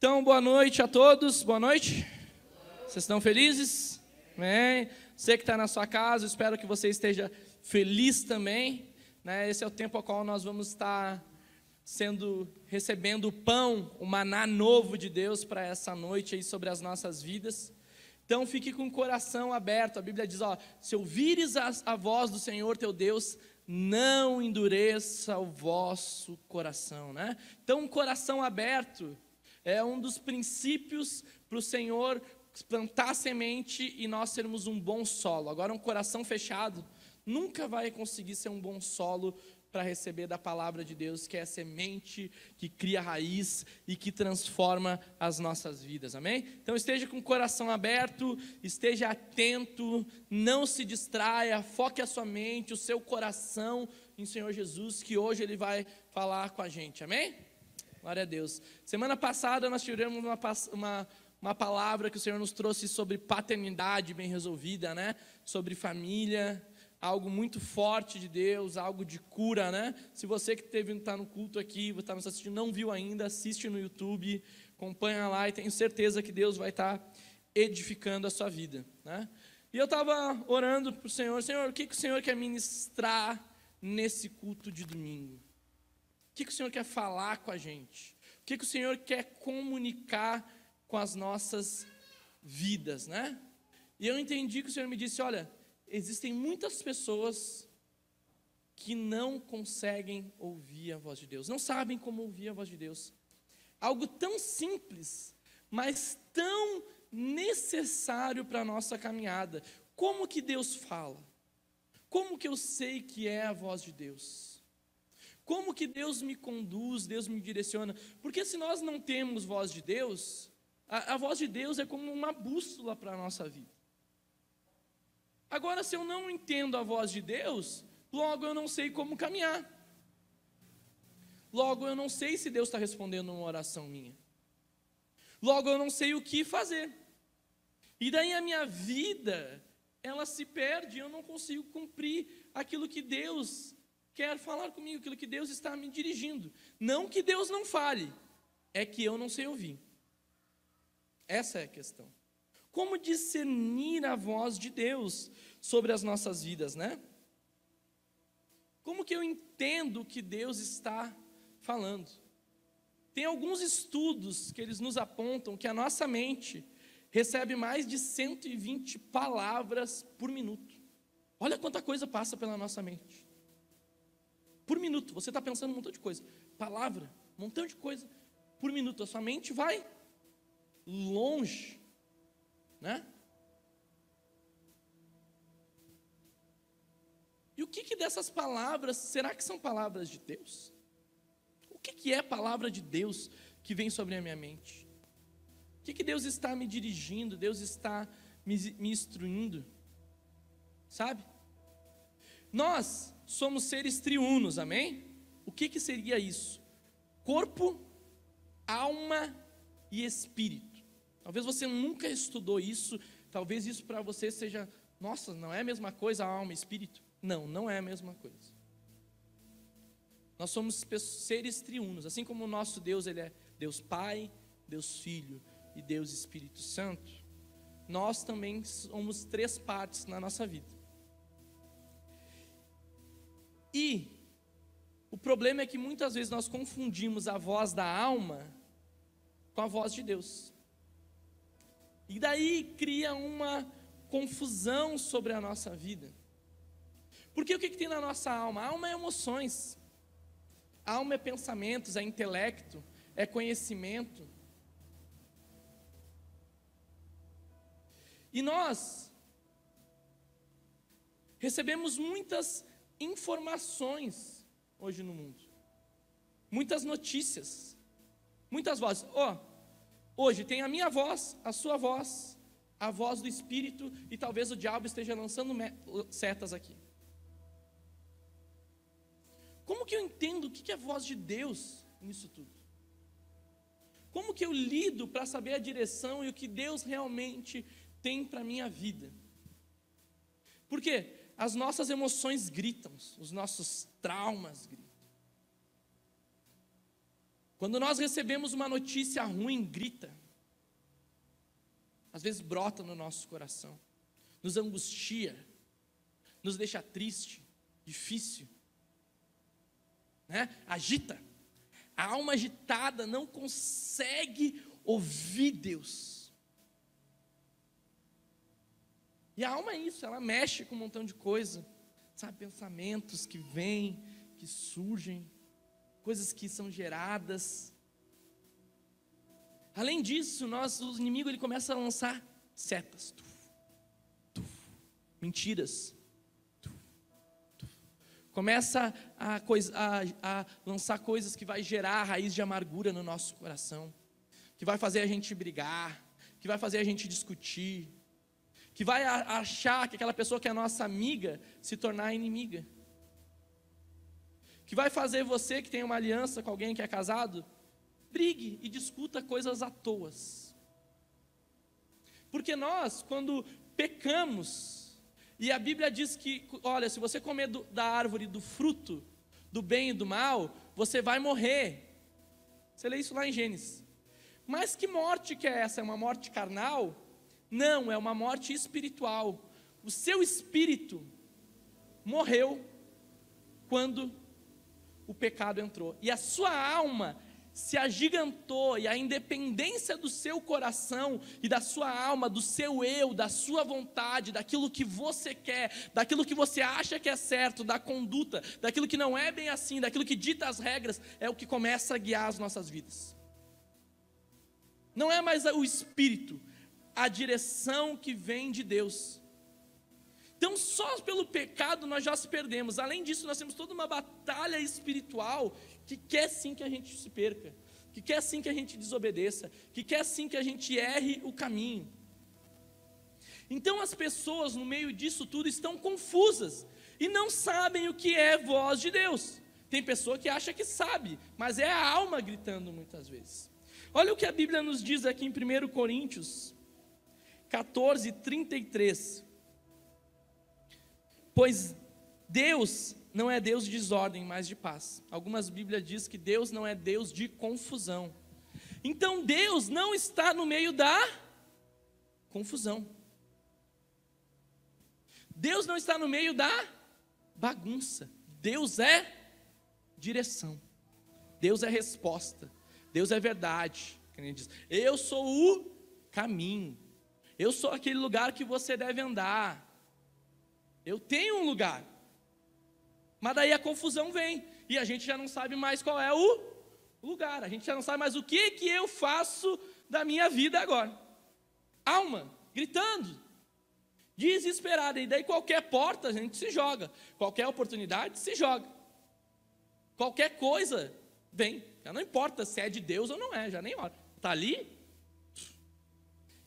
Então, boa noite a todos, boa noite. Vocês estão felizes? Amém. Você que está na sua casa, espero que você esteja feliz também, né? Esse é o tempo ao qual nós vamos estar recebendo o pão, o maná novo de Deus para essa noite aí sobre as nossas vidas. Então fique com o coração aberto. A Bíblia diz, se ouvires a voz do Senhor teu Deus, não endureça o vosso coração, né? Então um coração aberto é um dos princípios para o Senhor plantar semente e nós sermos um bom solo. Agora um coração fechado nunca vai conseguir ser um bom solo para receber da palavra de Deus, que é a semente que cria raiz e que transforma as nossas vidas, amém? Então esteja com o coração aberto, esteja atento, não se distraia, foque a sua mente, o seu coração em Senhor Jesus, que hoje Ele vai falar com a gente, amém? Glória a Deus. Semana passada nós tivemos uma palavra que o Senhor nos trouxe sobre paternidade bem resolvida, né? Sobre família, algo muito forte de Deus, algo de cura, né? Se você que está no culto aqui, está nos assistindo, não viu ainda, assiste no YouTube, acompanha lá e tenho certeza que Deus vai estar edificando a sua vida, né? E eu estava orando para o Senhor, Senhor, o que o Senhor quer ministrar nesse culto de domingo? O que o Senhor quer falar com a gente? O que o Senhor quer comunicar com as nossas vidas, né? E eu entendi que o Senhor me disse, olha, existem muitas pessoas que não conseguem ouvir a voz de Deus, não sabem como ouvir a voz de Deus. Algo tão simples, mas tão necessário para a nossa caminhada. Como que Deus fala? Como que eu sei que é a voz de Deus? Como que Deus me conduz, Deus me direciona? Porque se nós não temos voz de Deus, a voz de Deus é como uma bússola para a nossa vida. Agora, se eu não entendo a voz de Deus, logo eu não sei como caminhar. Logo eu não sei se Deus está respondendo uma oração minha. Logo eu não sei o que fazer. E daí a minha vida, ela se perde, eu não consigo cumprir aquilo que Deus quer falar comigo, aquilo que Deus está me dirigindo. Não que Deus não fale, é que eu não sei ouvir. Essa é a questão. Como discernir a voz de Deus sobre as nossas vidas, né? Como que eu entendo o que Deus está falando? Tem alguns estudos que eles nos apontam que a nossa mente recebe mais de 120 palavras por minuto. Olha quanta coisa passa pela nossa mente. Por minuto, você está pensando um montão de coisa. Palavra, um montão de coisa. Por minuto, a sua mente vai longe, né? E o que dessas palavras, será que são palavras de Deus? O que é palavra de Deus que vem sobre a minha mente? O que Deus está me dirigindo, Deus está me instruindo? Sabe? Nós somos seres triunos, amém? O que seria isso? Corpo, alma e espírito. Talvez você nunca estudou isso, talvez isso para você seja, nossa, não é a mesma coisa alma e espírito? Não, não é a mesma coisa. Nós somos seres triunos, assim como o nosso Deus, Ele é Deus Pai, Deus Filho e Deus Espírito Santo. Nós também somos três partes na nossa vida. E o problema é que muitas vezes nós confundimos a voz da alma com a voz de Deus. E daí cria uma confusão sobre a nossa vida. Porque o que tem na nossa alma? A alma é emoções. A alma é pensamentos, é intelecto, é conhecimento. E nós recebemos muitas informações hoje no mundo, muitas notícias, muitas vozes. Hoje tem a minha voz, a sua voz, a voz do Espírito, e talvez o diabo esteja lançando setas aqui. Como que eu entendo o que é a voz de Deus nisso tudo? Como que eu lido para saber a direção e o que Deus realmente tem para a minha vida? Porque as nossas emoções gritam, os nossos traumas gritam. Quando nós recebemos uma notícia ruim, grita. Às vezes brota no nosso coração, nos angustia, nos deixa triste, difícil, né? Agita. A alma agitada não consegue ouvir Deus. E a alma é isso, ela mexe com um montão de coisa, sabe, pensamentos que vêm, que surgem, coisas que são geradas. Além disso, o inimigo ele começa a lançar setas, mentiras, começa a lançar coisas que vai gerar raiz de amargura no nosso coração, que vai fazer a gente brigar, que vai fazer a gente discutir, que vai achar que aquela pessoa que é nossa amiga se tornar inimiga, que vai fazer você que tem uma aliança com alguém que é casado, brigue e discuta coisas à toa. Porque nós, quando pecamos, e a Bíblia diz que, olha, se você comer da árvore do fruto, do bem e do mal, você vai morrer. Você lê isso lá em Gênesis. Mas que morte que é essa? É uma morte carnal? Não, é uma morte espiritual. O seu espírito morreu quando o pecado entrou. E a sua alma se agigantou, e a independência do seu coração e da sua alma, do seu eu, da sua vontade, daquilo que você quer, daquilo que você acha que é certo, da conduta, daquilo que não é bem assim, daquilo que dita as regras, é o que começa a guiar as nossas vidas. Não é mais o Espírito, a direção que vem de Deus. Então só pelo pecado nós já se perdemos. Além disso, nós temos toda uma batalha espiritual que quer sim que a gente se perca, que quer sim que a gente desobedeça, que quer sim que a gente erre o caminho. Então as pessoas no meio disso tudo estão confusas e não sabem o que é voz de Deus. Tem pessoa que acha que sabe, mas é a alma gritando muitas vezes. Olha o que a Bíblia nos diz aqui em 1 Coríntios 14, 33. Pois Deus não é Deus de desordem, mas de paz. Algumas Bíblias dizem que Deus não é Deus de confusão. Então Deus não está no meio da confusão. Deus não está no meio da bagunça. Deus é direção. Deus é resposta. Deus é verdade. Ele diz, eu sou o caminho. Eu sou aquele lugar que você deve andar. Eu tenho um lugar. Mas daí a confusão vem. E a gente já não sabe mais qual é o lugar. A gente já não sabe mais o que eu faço da minha vida agora. Alma, gritando, desesperada. E daí qualquer porta a gente se joga. Qualquer oportunidade se joga. Qualquer coisa vem. Já não importa se é de Deus ou não é. Já nem hora. Está ali.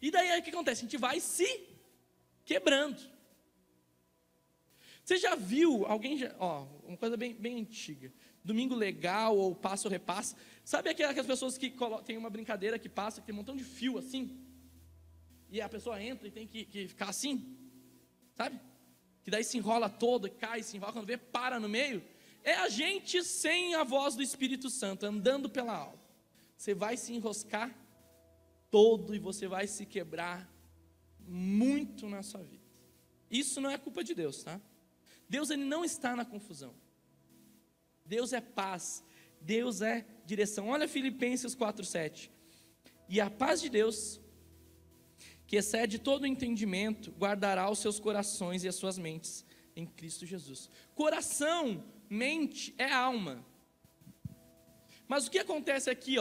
E daí aí o que acontece? A gente vai se quebrando. Você já viu alguém, uma coisa bem antiga, Domingo Legal ou Passa ou Repassa, sabe aquelas pessoas que tem uma brincadeira que passa, que tem um montão de fio assim, e a pessoa entra e tem que ficar assim, sabe? Que daí se enrola todo, cai, se enrola, quando vê, para no meio. É a gente sem a voz do Espírito Santo, andando pela alma. Você vai se enroscar todo e você vai se quebrar muito na sua vida. Isso não é culpa de Deus, tá? Deus ele não está na confusão. Deus é paz. Deus é direção. Olha Filipenses 4:7. E a paz de Deus, que excede todo o entendimento, guardará os seus corações e as suas mentes em Cristo Jesus. Coração, mente é alma. Mas o que acontece aqui,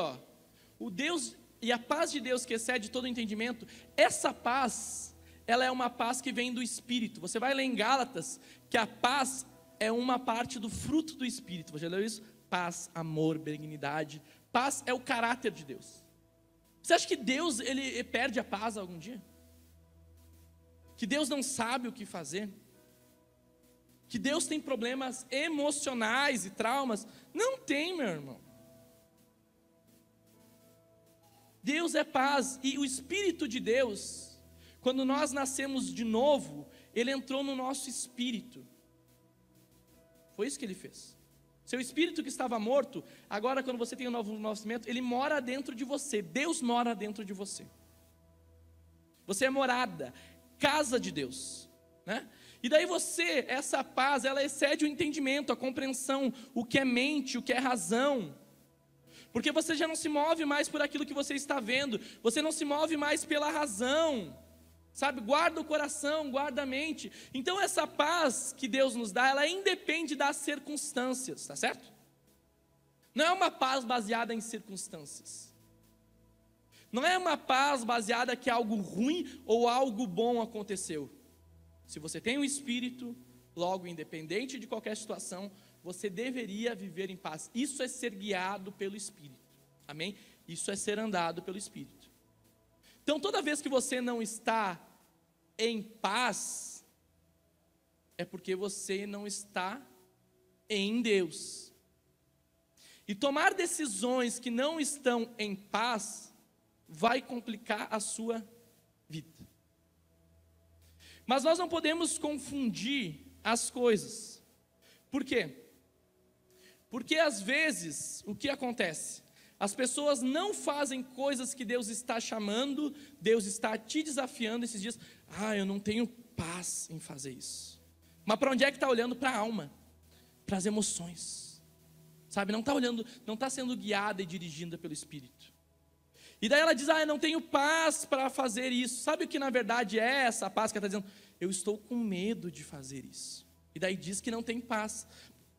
o Deus e a paz de Deus que excede todo o entendimento, essa paz, ela é uma paz que vem do Espírito. Você vai ler em Gálatas que a paz é uma parte do fruto do Espírito. Você já leu isso? Paz, amor, benignidade. Paz é o caráter de Deus. Você acha que Deus ele perde a paz algum dia? Que Deus não sabe o que fazer? Que Deus tem problemas emocionais e traumas? Não tem, meu irmão. Deus é paz. E o Espírito de Deus, quando nós nascemos de novo, Ele entrou no nosso espírito. Foi isso que Ele fez. Seu espírito que estava morto, agora quando você tem um novo nascimento, ele mora dentro de você. Deus mora dentro de você. Você é morada, casa de Deus, né? E daí você, essa paz, ela excede o entendimento, a compreensão, o que é mente, o que é razão. Porque você já não se move mais por aquilo que você está vendo, você não se move mais pela razão, sabe? Guarda o coração, guarda a mente. Então essa paz que Deus nos dá, ela independe das circunstâncias, tá certo? Não é uma paz baseada em circunstâncias. Não é uma paz baseada que algo ruim ou algo bom aconteceu. Se você tem um espírito, logo, independente de qualquer situação, você deveria viver em paz. Isso é ser guiado pelo Espírito, amém? Isso é ser andado pelo Espírito. Então, toda vez que você não está em paz, é porque você não está em Deus. E tomar decisões que não estão em paz, vai complicar a sua vida. Mas nós não podemos confundir as coisas. Por quê? Porque às vezes, o que acontece? As pessoas não fazem coisas que Deus está chamando, Deus está te desafiando esses dias. Eu não tenho paz em fazer isso. Mas para onde é que está olhando? Para a alma, para as emoções. Sabe, não está olhando, não está sendo guiada e dirigida pelo Espírito. E daí ela diz, eu não tenho paz para fazer isso. Sabe o que na verdade é essa paz que ela está dizendo? Eu estou com medo de fazer isso. E daí diz que não tem paz.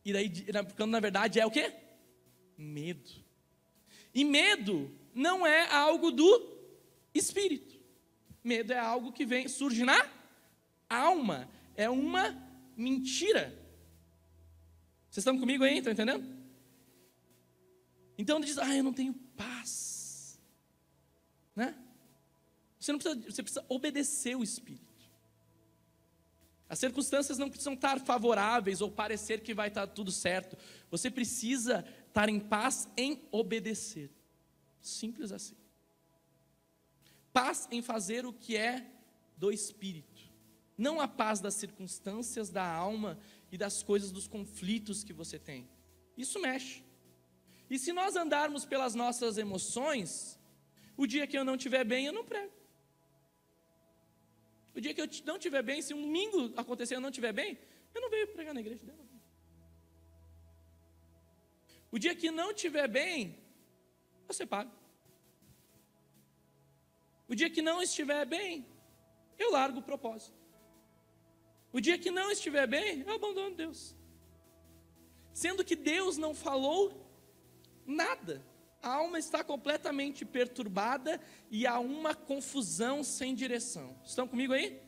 E daí, quando na verdade é o quê? Medo. E medo não é algo do Espírito. Medo é algo que surge na alma. É uma mentira. Vocês estão comigo aí? Estão entendendo? Então ele diz, eu não tenho paz. Né? Você precisa obedecer o Espírito. As circunstâncias não precisam estar favoráveis ou parecer que vai estar tudo certo. Você precisa estar em paz em obedecer. Simples assim. Paz em fazer o que é do Espírito. Não a paz das circunstâncias, da alma e das coisas, dos conflitos que você tem. Isso mexe. E se nós andarmos pelas nossas emoções, o dia que eu não estiver bem, eu não prego. O dia que eu não estiver bem, se um domingo acontecer e eu não estiver bem, eu não venho pregar na igreja dela. O dia que não estiver bem, eu separo. O dia que não estiver bem, eu largo o propósito. O dia que não estiver bem, eu abandono Deus. Sendo que Deus não falou nada. A alma está completamente perturbada e há uma confusão sem direção. Estão comigo aí?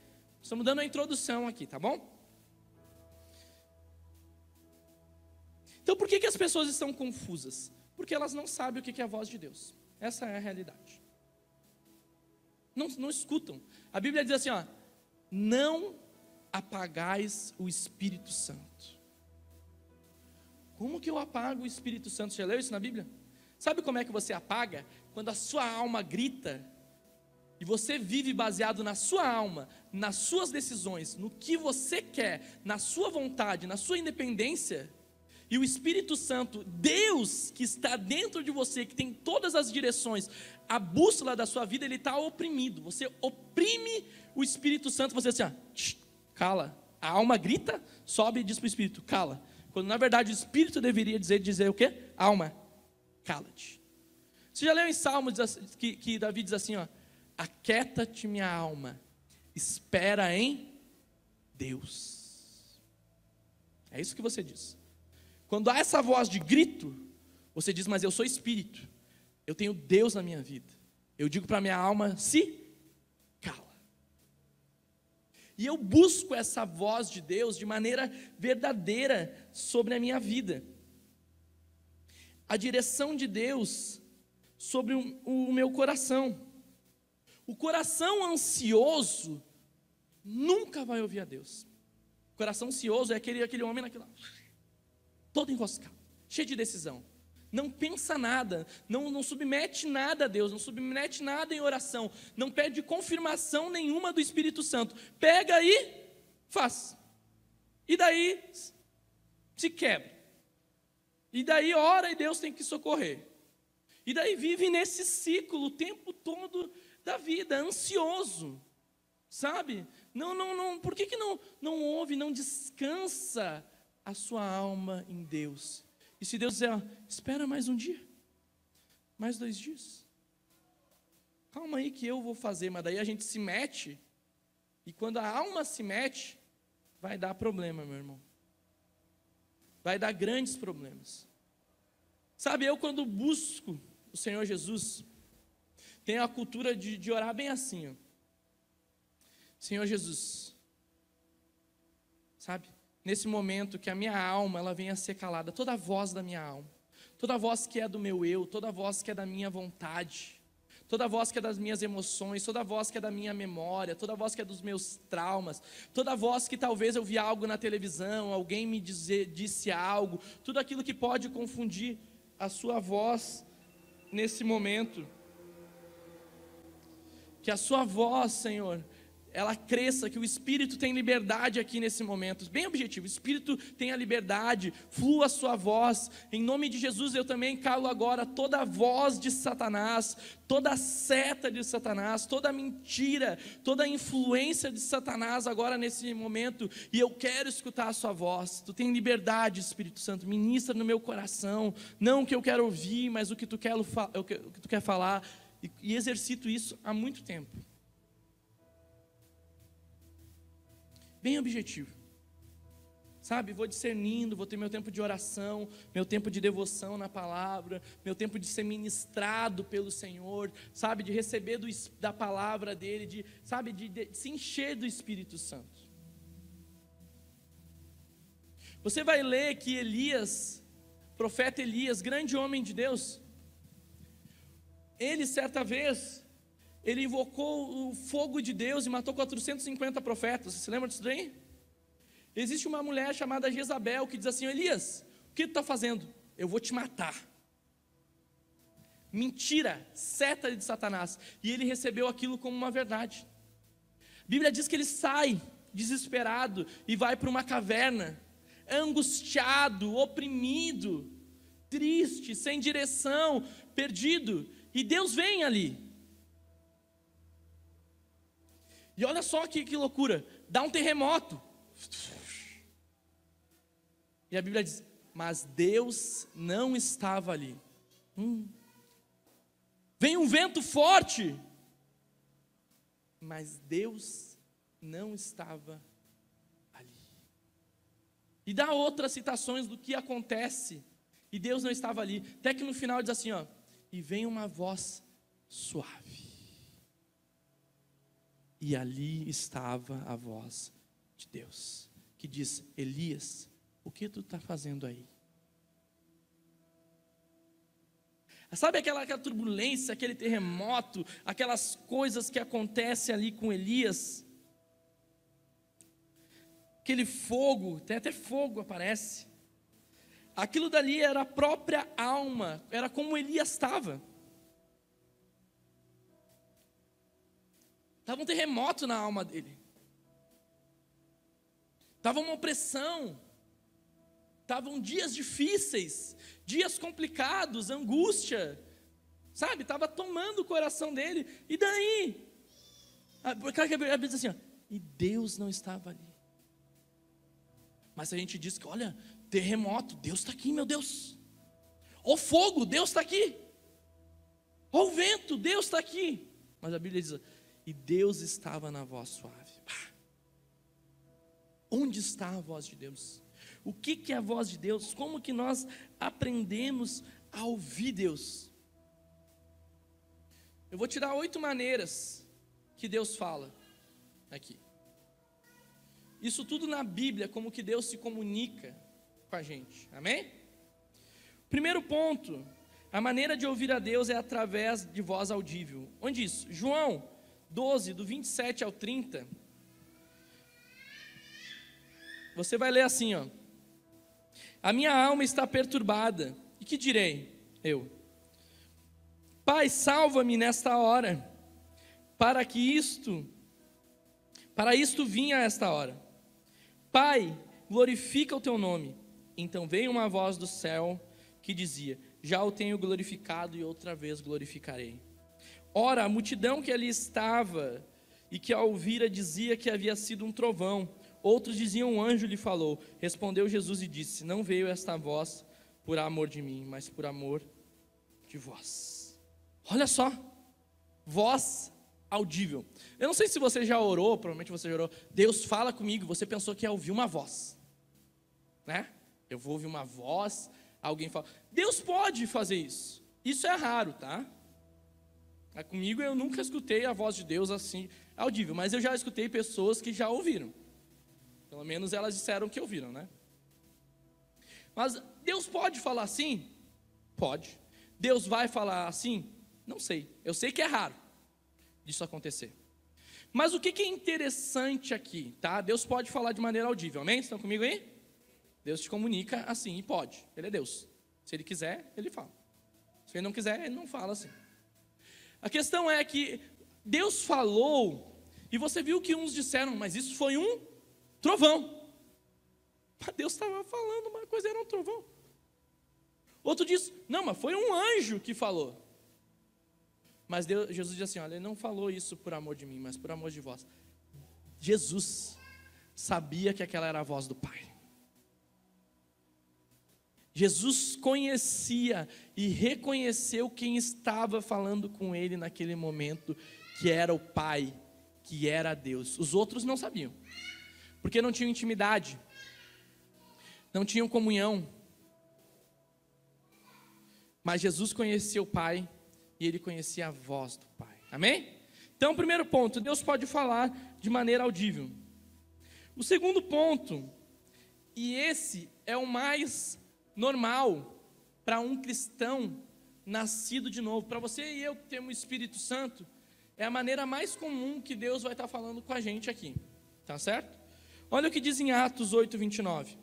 Estamos dando a introdução aqui, tá bom? Então por que as pessoas estão confusas? Porque elas não sabem o que é a voz de Deus. Essa é a realidade. Não escutam. A Bíblia diz assim, não apagais o Espírito Santo. Como que eu apago o Espírito Santo? Você já leu isso na Bíblia? Sabe como é que você apaga? Quando a sua alma grita, e você vive baseado na sua alma, nas suas decisões, no que você quer, na sua vontade, na sua independência, e o Espírito Santo, Deus que está dentro de você, que tem todas as direções, a bússola da sua vida, ele está oprimido. Você oprime o Espírito Santo, você diz assim, cala. A alma grita, sobe e diz para o Espírito, cala. Quando na verdade o Espírito deveria dizer o quê? Alma, cala-te. Você já leu em Salmos que Davi diz assim, aquieta-te minha alma, espera em Deus. É isso que você diz. Quando há essa voz de grito, você diz, mas eu sou espírito, eu tenho Deus na minha vida. Eu digo para minha alma, se cala. E eu busco essa voz de Deus de maneira verdadeira sobre a minha vida. A direção de Deus sobre o meu coração. O coração ansioso nunca vai ouvir a Deus. O coração ansioso é aquele homem naquela, todo enroscado, cheio de decisão. Não pensa nada, não submete nada a Deus, não submete nada em oração, não pede confirmação nenhuma do Espírito Santo. Pega e faz. E daí se quebra. E daí ora e Deus tem que socorrer. E daí vive nesse ciclo o tempo todo da vida, ansioso, sabe? Não, por que não ouve, não descansa a sua alma em Deus? E se Deus dizer, espera mais um dia, mais 2 dias, calma aí que eu vou fazer, mas daí a gente se mete, e quando a alma se mete, vai dar problema, meu irmão. Vai dar grandes problemas. Sabe, eu quando busco o Senhor Jesus, tenho a cultura de orar bem assim, Senhor Jesus, sabe, nesse momento que a minha alma, ela venha a ser calada, toda a voz da minha alma, toda a voz que é do meu eu, toda a voz que é da minha vontade, toda a voz que é das minhas emoções, toda a voz que é da minha memória, toda a voz que é dos meus traumas, toda a voz que talvez eu vi algo na televisão, alguém me disse algo, tudo aquilo que pode confundir a sua voz nesse momento, que a sua voz, Senhor, ela cresça, que o Espírito tem liberdade aqui nesse momento, bem objetivo, o Espírito tem a liberdade, flua a sua voz, em nome de Jesus eu também calo agora toda a voz de Satanás, toda a seta de Satanás, toda a mentira, toda a influência de Satanás agora nesse momento, e eu quero escutar a sua voz, tu tem liberdade, Espírito Santo, ministra no meu coração, não o que eu quero ouvir, mas o que tu quer falar, e exercito isso há muito tempo. Bem objetivo, sabe, vou discernindo, vou ter meu tempo de oração, meu tempo de devoção na palavra, meu tempo de ser ministrado pelo Senhor, sabe, de receber da palavra dEle, de se encher do Espírito Santo. Você vai ler que Elias, profeta Elias, grande homem de Deus, ele certa vez, ele invocou o fogo de Deus e matou 450 profetas. Você se lembra disso daí? Existe uma mulher chamada Jezabel que diz assim, Elias, o que tu está fazendo? Eu vou te matar. Mentira, seta de Satanás. E ele recebeu aquilo como uma verdade. A Bíblia diz que ele sai desesperado e vai para uma caverna, angustiado, oprimido, triste, sem direção, perdido. E Deus vem ali. E olha só que loucura, dá um terremoto. E a Bíblia diz, mas Deus não estava ali. Vem um vento forte, mas Deus não estava ali. E dá outras citações do que acontece, e Deus não estava ali. Até que no final diz assim, e vem uma voz suave. E ali estava a voz de Deus, que diz, Elias, o que tu está fazendo aí? Sabe aquela turbulência, aquele terremoto, aquelas coisas que acontecem ali com Elias? Aquele fogo, tem até fogo aparece. Aquilo dali era a própria alma, era como Elias estava. Estava um terremoto na alma dele. Estava uma opressão. Estavam dias difíceis, dias complicados, angústia. Sabe, estava tomando o coração dele. E daí? Porque a Bíblia diz assim, e Deus não estava ali. Mas a gente diz que, olha, terremoto, Deus está aqui, meu Deus. O fogo, Deus está aqui. O vento, Deus está aqui. Mas a Bíblia diz, e Deus estava na voz suave. Onde está a voz de Deus? O que é a voz de Deus? Como que nós aprendemos a ouvir Deus? Eu vou te dar 8 maneiras que Deus fala aqui. Isso tudo na Bíblia, como que Deus se comunica com a gente, amém? Primeiro ponto, a maneira de ouvir a Deus é através de voz audível. Onde isso? João 12, do 27 ao 30. Você vai ler assim, a minha alma está perturbada, e que direi? Eu, Pai, salva-me nesta hora, para isto vinha esta hora. Pai, glorifica o teu nome. Então veio uma voz do céu, que dizia: já o tenho glorificado e outra vez glorificarei. Ora, a multidão que ali estava e que ao ouvira dizia que havia sido um trovão. Outros diziam: um anjo lhe falou. Respondeu Jesus e disse: não veio esta voz por amor de mim, mas por amor de vós. Olha só, voz audível. Eu não sei se você já orou, provavelmente você já orou. Deus fala comigo, você pensou que ia ouvir uma voz, né? Eu vou ouvir uma voz, alguém fala. Deus pode fazer isso. Isso é raro, tá? Comigo eu nunca escutei a voz de Deus assim, audível, mas eu já escutei pessoas que já ouviram. Pelo menos elas disseram que ouviram, né? Mas Deus pode falar assim? Pode. Deus vai falar assim? Não sei. Eu sei que é raro disso acontecer. Mas o que é interessante aqui, tá? Deus pode falar de maneira audível, amém? Estão comigo aí? Deus te comunica assim, e pode. Ele é Deus. Se Ele quiser, Ele fala. Se Ele não quiser, Ele não fala assim. A questão é que Deus falou, e você viu que uns disseram: mas isso foi um trovão. Mas Deus estava falando, uma coisa era um trovão. Outro disse: não, mas foi um anjo que falou. Mas Jesus diz assim: olha, Ele não falou isso por amor de mim, mas por amor de vós. Jesus sabia que aquela era a voz do Pai. Jesus conhecia e reconheceu quem estava falando com Ele naquele momento, que era o Pai, que era Deus. Os outros não sabiam, porque não tinham intimidade, não tinham comunhão. Mas Jesus conhecia o Pai e Ele conhecia a voz do Pai. Amém? Então, primeiro ponto, Deus pode falar de maneira audível. O segundo ponto, e esse é o mais normal para um cristão nascido de novo. Para você e eu que temos o Espírito Santo, é a maneira mais comum que Deus vai estar falando com a gente aqui. Tá certo? Olha o que diz em Atos 8, 29.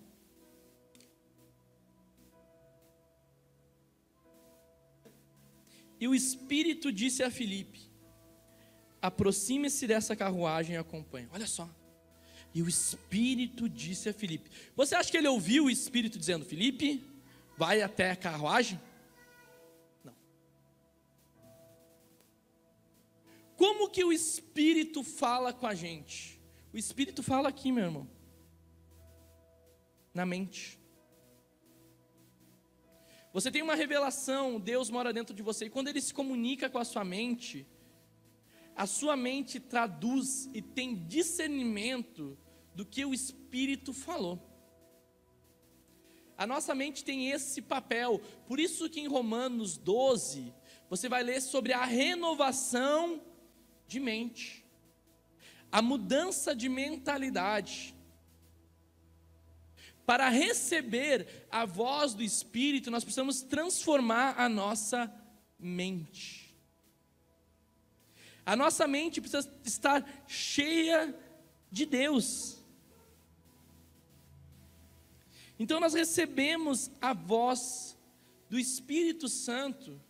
E o Espírito disse a Filipe: aproxime-se dessa carruagem e acompanhe. Olha só. E o Espírito disse a Filipe. Você acha que ele ouviu o Espírito dizendo: Filipe, vai até a carruagem? Não. Como que o Espírito fala com a gente? O Espírito fala aqui, meu irmão. Na mente. Você tem uma revelação, Deus mora dentro de você. E quando Ele se comunica com a sua mente traduz e tem discernimento do que o Espírito falou. A nossa mente tem esse papel. Por isso que em Romanos 12, você vai ler sobre a renovação de mente, a mudança de mentalidade. Para receber a voz do Espírito, nós precisamos transformar a nossa mente. A nossa mente precisa estar cheia de Deus. Então nós recebemos a voz do Espírito Santo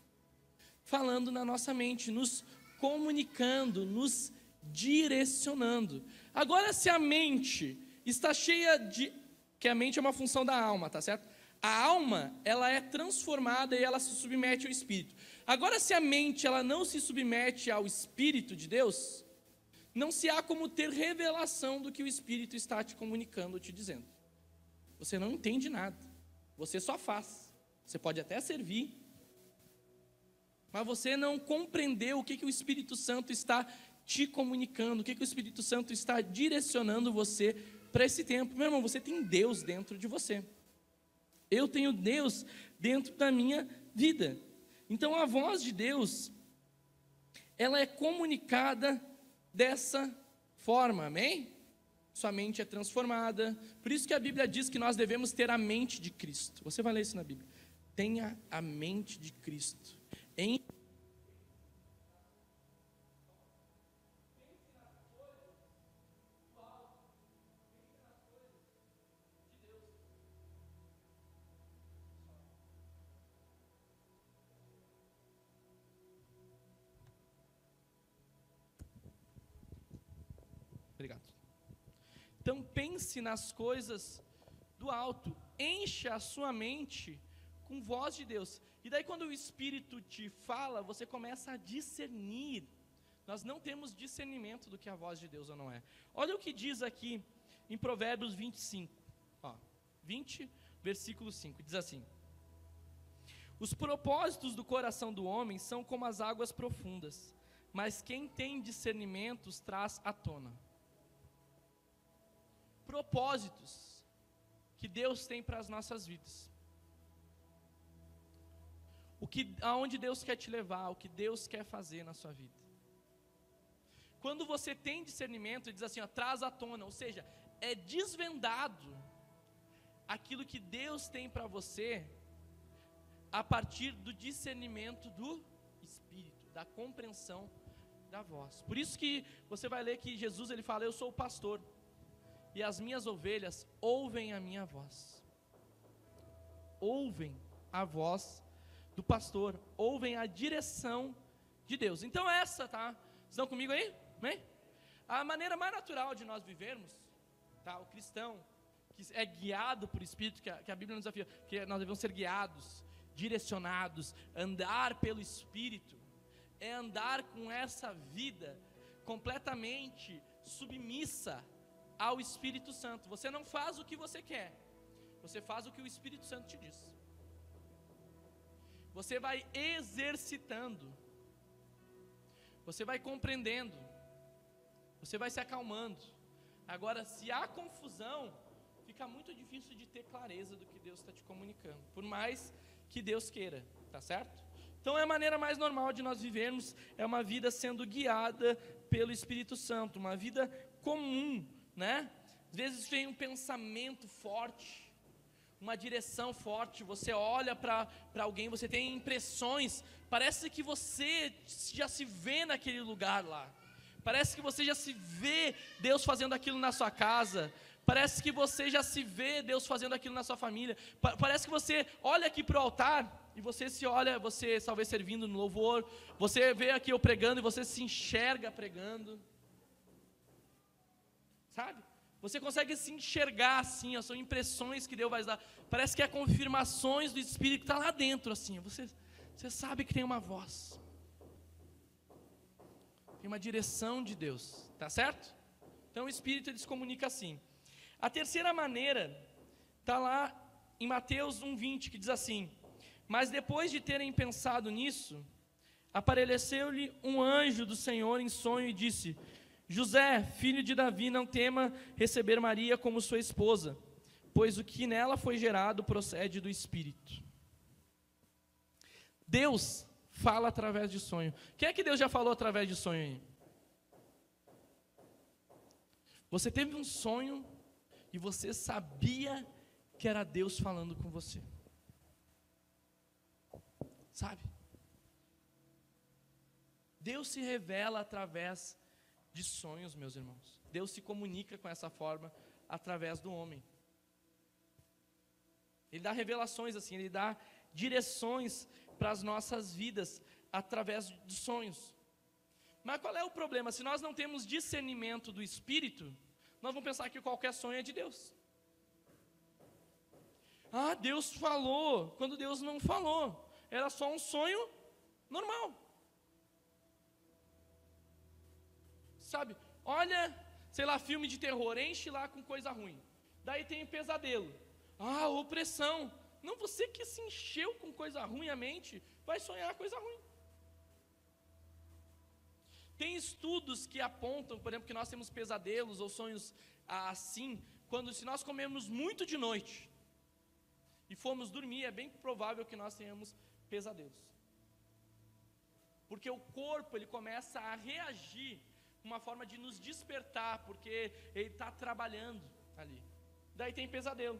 falando na nossa mente, nos comunicando, nos direcionando. Agora, se a mente está cheia de... que a mente é uma função da alma, tá certo? A alma, ela é transformada e ela se submete ao Espírito. Agora, se a mente ela não se submete ao Espírito de Deus, não se há como ter revelação do que o Espírito está te comunicando, te dizendo. Você não entende nada, você só faz. Você pode até servir, mas você não compreendeu o que o Espírito Santo está te comunicando, o que o Espírito Santo está direcionando você para esse tempo. Meu irmão, você tem Deus dentro de você. Eu tenho Deus dentro da minha vida. Então a voz de Deus, ela é comunicada dessa forma, amém? Sua mente é transformada. Por isso que a Bíblia diz que nós devemos ter a mente de Cristo. Você vai ler isso na Bíblia. Tenha a mente de Cristo. Obrigado. Então pense nas coisas do alto. Encha a sua mente com voz de Deus. E daí quando o Espírito te fala, você começa a discernir. Nós não temos discernimento do que é a voz de Deus ou não é. Olha o que diz aqui em Provérbios 25, 20, versículo 5, diz assim: os propósitos do coração do homem são como as águas profundas, mas quem tem discernimentos traz à tona. Propósitos que Deus tem para as nossas vidas. Aonde Deus quer te levar, o que Deus quer fazer na sua vida. Quando você tem discernimento, ele diz assim, traz à tona, ou seja, é desvendado aquilo que Deus tem para você, a partir do discernimento do Espírito, da compreensão da voz. Por isso que você vai ler que Jesus, ele fala, eu sou o pastor, e as minhas ovelhas ouvem a minha voz. Ouvem a voz do pastor, ouvem a direção de Deus. Então essa, tá? Estão comigo aí? Amém? A maneira mais natural de nós vivermos, tá? O cristão, que é guiado por Espírito, que a Bíblia nos desafia, que nós devemos ser guiados, direcionados, andar pelo Espírito, é andar com essa vida completamente submissa ao Espírito Santo. Você não faz o que você quer, você faz o que o Espírito Santo te diz. Você vai exercitando, você vai compreendendo, você vai se acalmando. Agora, se há confusão, fica muito difícil de ter clareza do que Deus está te comunicando, por mais que Deus queira, tá certo? Então é a maneira mais normal de nós vivermos, é uma vida sendo guiada pelo Espírito Santo, uma vida comum, né? Às vezes vem um pensamento forte, uma direção forte, você olha para alguém, você tem impressões, parece que você já se vê naquele lugar lá, parece que você já se vê Deus fazendo aquilo na sua casa, parece que você já se vê Deus fazendo aquilo na sua família, parece que você olha aqui para o altar, e você se olha, você talvez servindo no louvor, você vê aqui eu pregando, e você se enxerga pregando, sabe? Você consegue se enxergar assim, são impressões que Deus vai dar, parece que é confirmações do Espírito que está lá dentro, assim, você sabe que tem uma voz, tem uma direção de Deus, tá certo? Então o Espírito ele se comunica assim. A terceira maneira está lá em Mateus 1,20, que diz assim: mas depois de terem pensado nisso, apareceu-lhe um anjo do Senhor em sonho e disse: José, filho de Davi, não tema receber Maria como sua esposa, pois o que nela foi gerado procede do Espírito. Deus fala através de sonho. Quem é que Deus já falou através de sonho aí? Você teve um sonho e você sabia que era Deus falando com você. Sabe? Deus se revela através de sonhos, meus irmãos. Deus se comunica com essa forma através do homem. Ele dá revelações assim, ele dá direções para as nossas vidas através de sonhos. Mas qual é o problema? Se nós não temos discernimento do Espírito, nós vamos pensar que qualquer sonho é de Deus. Ah, Deus falou, quando Deus não falou. Era só um sonho normal. Sabe, olha, sei lá, filme de terror, enche lá com coisa ruim. Daí tem pesadelo. Ah, opressão. Não, você que se encheu com coisa ruim a mente, vai sonhar coisa ruim. Tem estudos que apontam, por exemplo, que nós temos pesadelos ou sonhos assim, se nós comemos muito de noite e formos dormir, é bem provável que nós tenhamos pesadelos. Porque o corpo, ele começa a reagir, uma forma de nos despertar, porque ele está trabalhando ali. Daí tem pesadelo.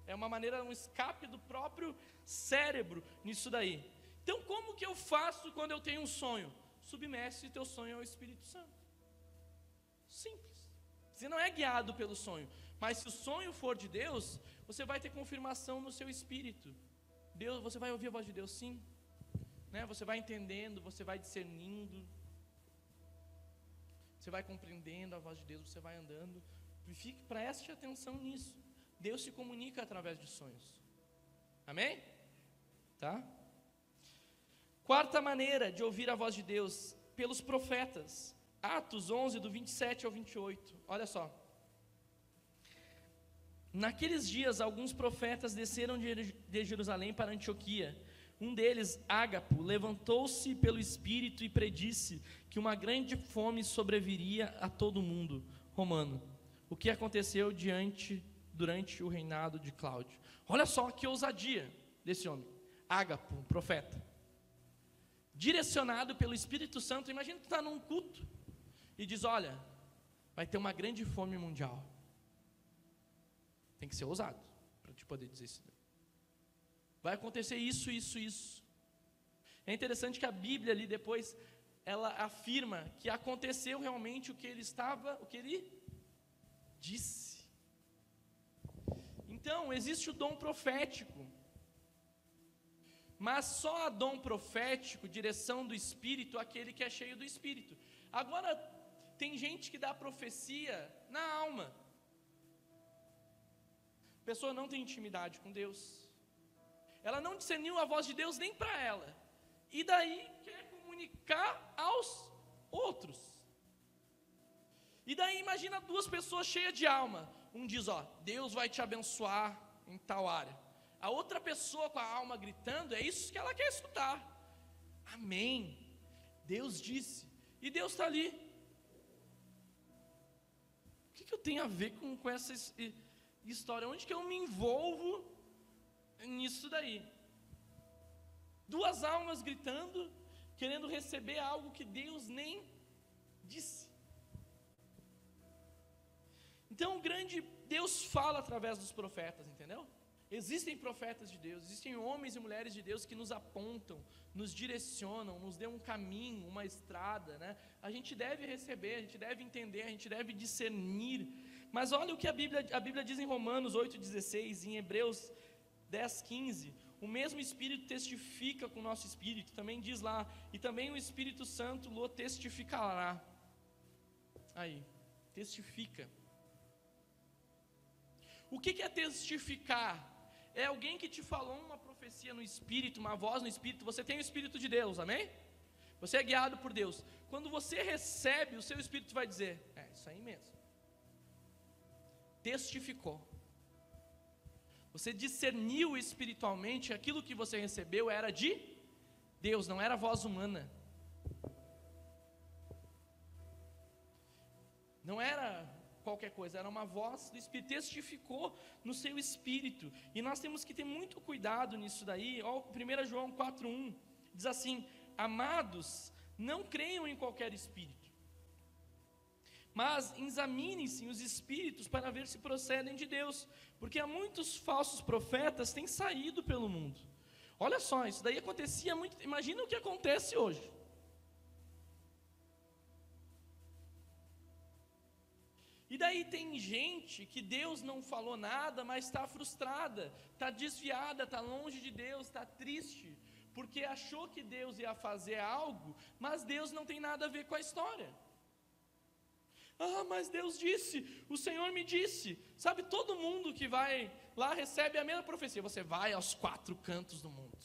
É uma maneira, um escape do próprio cérebro nisso daí. Então como que eu faço quando eu tenho um sonho? Submete teu sonho ao Espírito Santo. Simples. Você não é guiado pelo sonho, mas se o sonho for de Deus, você vai ter confirmação no seu espírito. Deus, você vai ouvir a voz de Deus, sim, né? Você vai entendendo, você vai discernindo, você vai compreendendo a voz de Deus, você vai andando. Preste atenção nisso. Deus se comunica através de sonhos. Amém? tá? Quarta maneira de ouvir a voz de Deus, pelos profetas. Atos 11, do 27 ao 28, olha só. Naqueles dias, alguns profetas desceram de Jerusalém para Antioquia. Um deles, Ágapo, levantou-se pelo Espírito e predisse que uma grande fome sobreviria a todo o mundo romano. O que aconteceu durante o reinado de Cláudio. Olha só que ousadia desse homem. Ágapo, um profeta. Direcionado pelo Espírito Santo. Imagina que tu está num culto e diz, olha, vai ter uma grande fome mundial. Tem que ser ousado para te poder dizer isso. Vai acontecer isso, isso, isso. É interessante que a Bíblia ali depois, ela afirma que aconteceu realmente o que ele disse. Então, existe o dom profético. Mas só há dom profético, direção do Espírito, aquele que é cheio do Espírito. Agora, tem gente que dá profecia na alma. A pessoa não tem intimidade com Deus. Ela não discerniu a voz de Deus nem para ela. E daí quer comunicar aos outros. E daí imagina duas pessoas cheias de alma. Um diz, ó, Deus vai te abençoar em tal área. A outra pessoa com a alma gritando, é isso que ela quer escutar. Amém. Deus disse. E Deus está ali. O que eu tenho a ver com essa história? Onde que eu me envolvo nisso daí? Duas almas gritando, querendo receber algo que Deus nem disse. Então, o grande Deus fala através dos profetas, entendeu? Existem profetas de Deus, existem homens e mulheres de Deus que nos apontam, nos direcionam, nos dão um caminho, uma estrada, né? A gente deve receber, a gente deve entender, a gente deve discernir. Mas olha o que a Bíblia diz em Romanos 8,16, em Hebreus 10,15. O mesmo Espírito testifica com o nosso Espírito, também diz lá, e também o Espírito Santo o testificará. Aí, testifica. O que é testificar? É alguém que te falou uma profecia no Espírito, uma voz no Espírito. Você tem o Espírito de Deus, amém? Você é guiado por Deus. Quando você recebe, o seu Espírito vai dizer, é isso aí mesmo. Testificou. Você discerniu espiritualmente, aquilo que você recebeu era de Deus, não era voz humana. Não era qualquer coisa, era uma voz do Espírito, testificou no seu espírito. E nós temos que ter muito cuidado nisso daí. Ó, 1 João 4,1 diz assim: amados, não creiam em qualquer espírito, mas examinem-se os espíritos para ver se procedem de Deus, porque há muitos falsos profetas têm saído pelo mundo. Olha só, isso daí acontecia muito. Imagina o que acontece hoje. E daí tem gente que Deus não falou nada, mas está frustrada, está desviada, está longe de Deus, está triste, porque achou que Deus ia fazer algo, mas Deus não tem nada a ver com a história. Ah, mas Deus disse, o Senhor me disse. Sabe, todo mundo que vai lá recebe a mesma profecia. Você vai aos 4 cantos do mundo.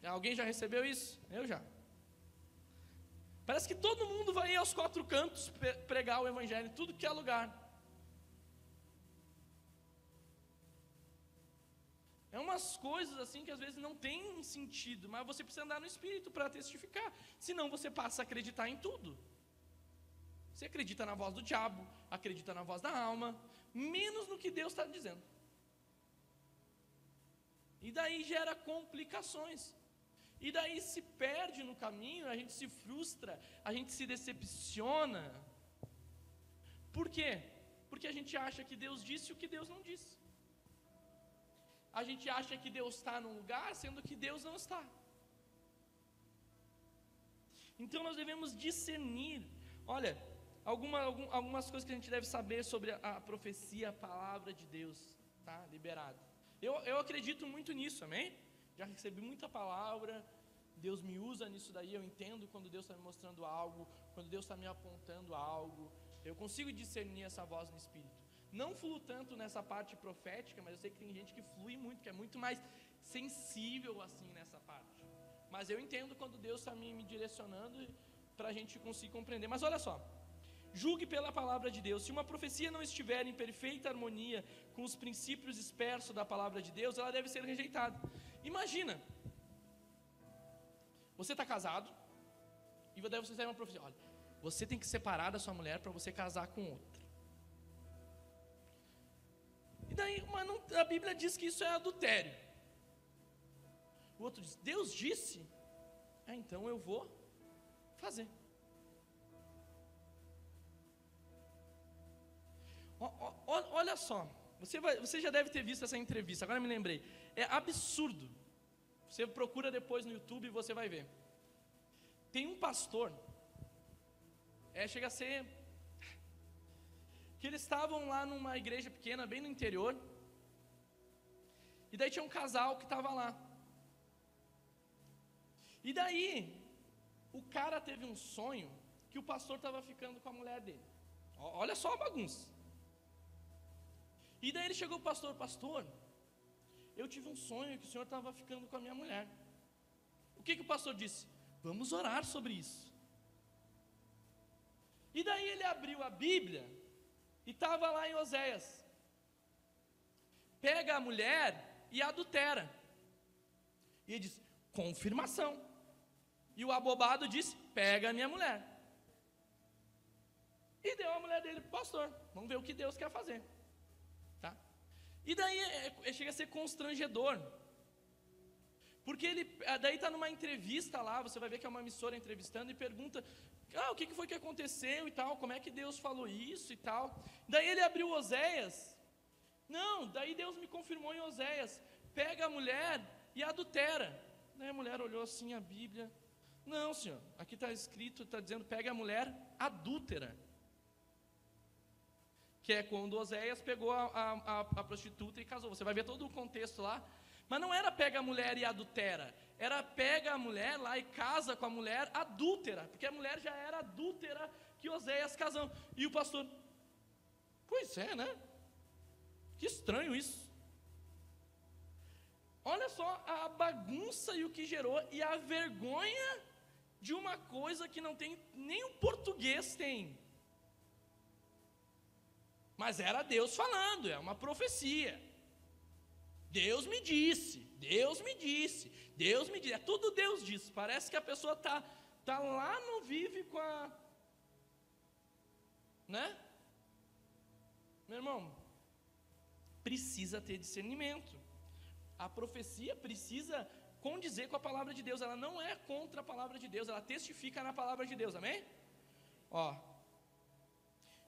Alguém já recebeu isso? Eu já. Parece que todo mundo vai ir aos 4 cantos pregar o Evangelho, em tudo que é lugar. É umas coisas assim que às vezes não tem sentido, mas você precisa andar no Espírito para testificar. Senão você passa a acreditar em tudo. Você acredita na voz do diabo, acredita na voz da alma, menos no que Deus está dizendo. E daí gera complicações. E daí se perde no caminho, a gente se frustra, a gente se decepciona. Por quê? Porque a gente acha que Deus disse o que Deus não disse. A gente acha que Deus está num lugar, sendo que Deus não está. Então nós devemos discernir. Olha, algumas coisas que a gente deve saber sobre a profecia, a palavra de Deus, tá? Liberado. Eu acredito muito nisso, amém? Já recebi muita palavra, Deus me usa nisso daí, eu entendo quando Deus está me mostrando algo, quando Deus está me apontando algo, eu consigo discernir essa voz no Espírito. Não fluo tanto nessa parte profética, mas eu sei que tem gente que flui muito, que é muito mais sensível assim nessa parte. Mas eu entendo quando Deus está me direcionando para a gente conseguir compreender. Mas olha só, julgue pela palavra de Deus. Se uma profecia não estiver em perfeita harmonia com os princípios dispersos da palavra de Deus, ela deve ser rejeitada. Imagina, você está casado e você recebe uma profecia: olha, você tem que separar da sua mulher para você casar com outra. E daí, mas não, a Bíblia diz que isso é adultério. O outro diz: Deus disse, então eu vou fazer. Olha só, você já deve ter visto essa entrevista, agora me lembrei. É absurdo. Você procura depois no YouTube e você vai ver. Tem um pastor, chega a ser, que eles estavam lá numa igreja pequena, bem no interior, e daí tinha um casal que estava lá. E daí, o cara teve um sonho que o pastor estava ficando com a mulher dele. Olha só a bagunça. E daí ele chegou para o pastor: pastor, eu tive um sonho que o senhor estava ficando com a minha mulher. O que o pastor disse? Vamos orar sobre isso. E daí ele abriu a Bíblia e estava lá em Oséias: pega a mulher e adultera. E ele disse: confirmação. E o abobado disse: pega a minha mulher. E deu a mulher dele para o pastor. Vamos ver o que Deus quer fazer. Tá? E daí chega a ser constrangedor, porque ele daí está numa entrevista lá, você vai ver que é uma emissora entrevistando, e pergunta: o que foi que aconteceu e tal, como é que Deus falou isso e tal. Daí ele abriu Oséias. Não, daí Deus me confirmou em Oséias: pega a mulher e adultera. Daí a mulher olhou assim a Bíblia: não, senhor, aqui está escrito, está dizendo pega a mulher adúltera, que é quando Oséias pegou a prostituta e casou. Você vai ver todo o contexto lá. Mas não era pega a mulher e adultera, era pega a mulher lá e casa com a mulher adúltera, porque a mulher já era adúltera que Oséias casou. E o pastor: pois é, né? Que estranho isso. Olha só a bagunça e o que gerou, e a vergonha de uma coisa que não tem, nem o português tem. Mas era Deus falando, é uma profecia. Deus me disse, Deus me disse, Deus me disse. É tudo Deus disse. Parece que a pessoa tá lá, não vive com a, né? Meu irmão, precisa ter discernimento. A profecia precisa condizer com a palavra de Deus. Ela não é contra a palavra de Deus, ela testifica na palavra de Deus, amém?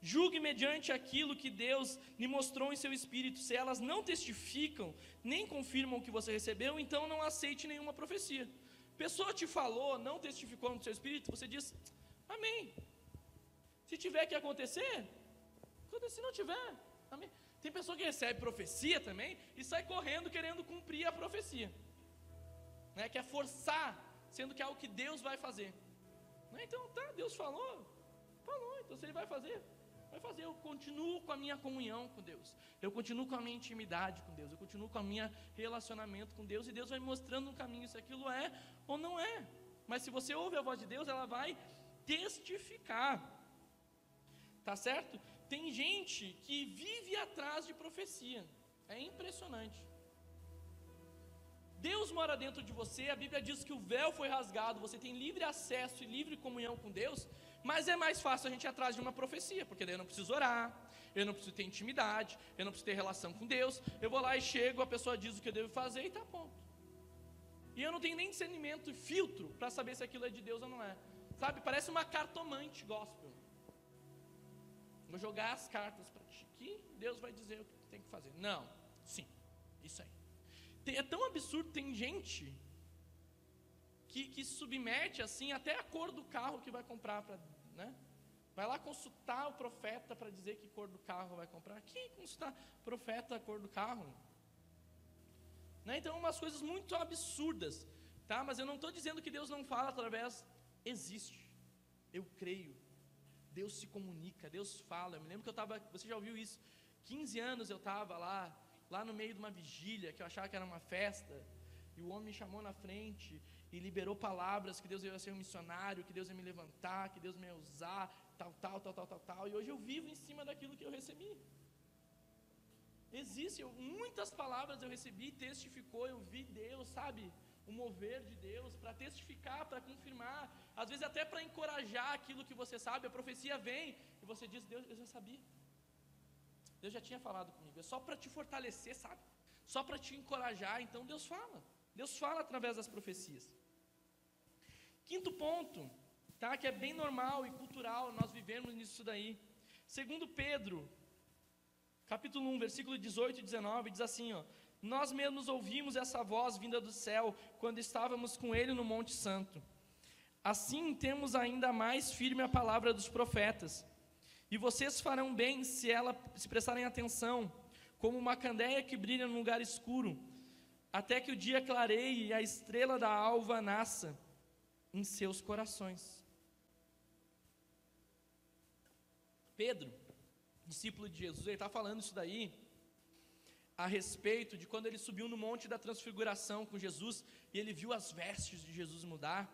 Julgue mediante aquilo que Deus lhe mostrou em seu espírito. Se elas não testificam, nem confirmam o que você recebeu, então não aceite nenhuma profecia. Pessoa te falou, não testificou no seu espírito, você diz: amém. Se tiver que acontecer, se não tiver, amém. Tem pessoa que recebe profecia também e sai correndo querendo cumprir a profecia, né? Quer forçar, sendo que é algo que Deus vai fazer, né? Então tá, Deus falou, então se Ele vai fazer, eu continuo com a minha comunhão com Deus, eu continuo com a minha intimidade com Deus, eu continuo com o meu relacionamento com Deus, e Deus vai me mostrando no caminho se aquilo é ou não é. Mas se você ouve a voz de Deus, ela vai testificar, tá certo? Tem gente que vive atrás de profecia, é impressionante. Deus mora dentro de você, a Bíblia diz que o véu foi rasgado, você tem livre acesso e livre comunhão com Deus, mas é mais fácil a gente ir atrás de uma profecia, porque daí eu não preciso orar, eu não preciso ter intimidade, eu não preciso ter relação com Deus, eu vou lá e chego, a pessoa diz o que eu devo fazer e está pronto. E eu não tenho nem discernimento e filtro para saber se aquilo é de Deus ou não é, sabe? Parece uma cartomante gospel. Vou jogar as cartas para ti, que Deus vai dizer o que tu tem que fazer. Não, sim, isso aí. É tão absurdo, tem gente que se submete assim, até a cor do carro que vai comprar, né? Vai lá consultar o profeta para dizer que cor do carro vai comprar. Quem consultar profeta a cor do carro? Né? Então, umas coisas muito absurdas, tá? Mas eu não estou dizendo que Deus não fala através, existe, eu creio. Deus se comunica, Deus fala. Eu me lembro que você já ouviu isso, 15 anos eu estava lá no meio de uma vigília, que eu achava que era uma festa, e o homem me chamou na frente e liberou palavras que Deus ia ser um missionário, que Deus ia me levantar, que Deus me ia usar, tal, e hoje eu vivo em cima daquilo que eu recebi. Muitas palavras eu recebi, testificou, eu vi Deus, sabe, o mover de Deus, para testificar, para confirmar, às vezes até para encorajar aquilo que você sabe. A profecia vem e você diz: Deus, eu já sabia, Deus já tinha falado comigo, é só para te fortalecer, sabe, só para te encorajar. Então Deus fala através das profecias. Quinto ponto, tá, que é bem normal e cultural nós vivemos nisso daí. Segundo Pedro, capítulo 1, versículo 18 e 19, diz assim, ó: nós mesmos ouvimos essa voz vinda do céu, quando estávamos com ele no Monte Santo. Assim temos ainda mais firme a palavra dos profetas, e vocês farão bem se prestarem atenção, como uma candeia que brilha num lugar escuro, até que o dia clareie e a estrela da alva nasça em seus corações. Pedro, discípulo de Jesus, ele está falando isso daí a respeito de quando ele subiu no Monte da Transfiguração com Jesus, e ele viu as vestes de Jesus mudar,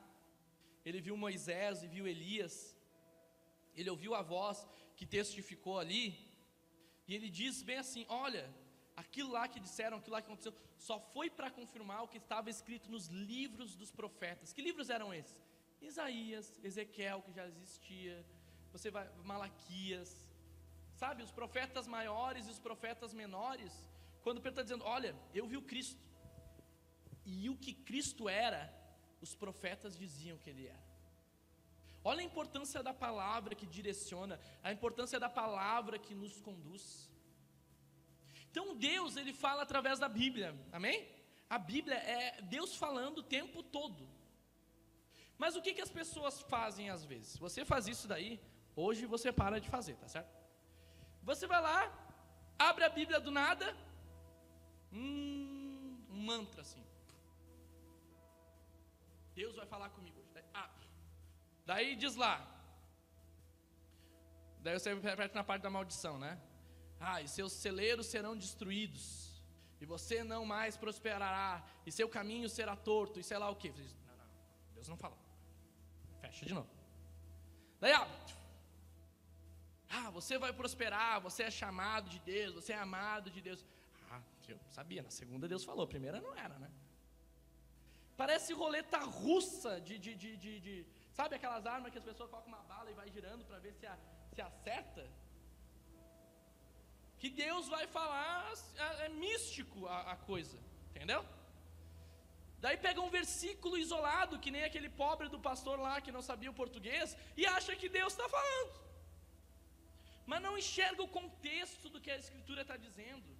ele viu Moisés e viu Elias, ele ouviu a voz que testificou ali, e ele diz bem assim: olha, aquilo lá que disseram, aquilo lá que aconteceu, só foi para confirmar o que estava escrito nos livros dos profetas. Que livros eram esses? Isaías, Ezequiel, que já existia, Malaquias, sabe, os profetas maiores e os profetas menores. Quando Pedro está dizendo: olha, eu vi o Cristo, e o que Cristo era, os profetas diziam que ele era. Olha a importância da palavra que direciona, a importância da palavra que nos conduz. Então Deus, ele fala através da Bíblia, amém? A Bíblia é Deus falando o tempo todo. Mas o que as pessoas fazem às vezes? Você faz isso daí, hoje você para de fazer, tá certo? Você vai lá, abre a Bíblia do nada, um mantra assim: Deus vai falar comigo hoje. Daí diz lá, daí você repete na parte da maldição, né? E seus celeiros serão destruídos, e você não mais prosperará, e seu caminho será torto, e sei lá o que. Não, Deus não falou. Fecha de novo. Daí você vai prosperar, você é chamado de Deus, você é amado de Deus. Eu sabia, na segunda Deus falou, a primeira não era, né? Parece roleta russa sabe aquelas armas que as pessoas colocam uma bala e vai girando para ver se acerta? Que Deus vai falar, é místico a coisa, entendeu? Daí pega um versículo isolado, que nem aquele pobre do pastor lá que não sabia o português, e acha que Deus está falando, mas não enxerga o contexto do que a Escritura está dizendo,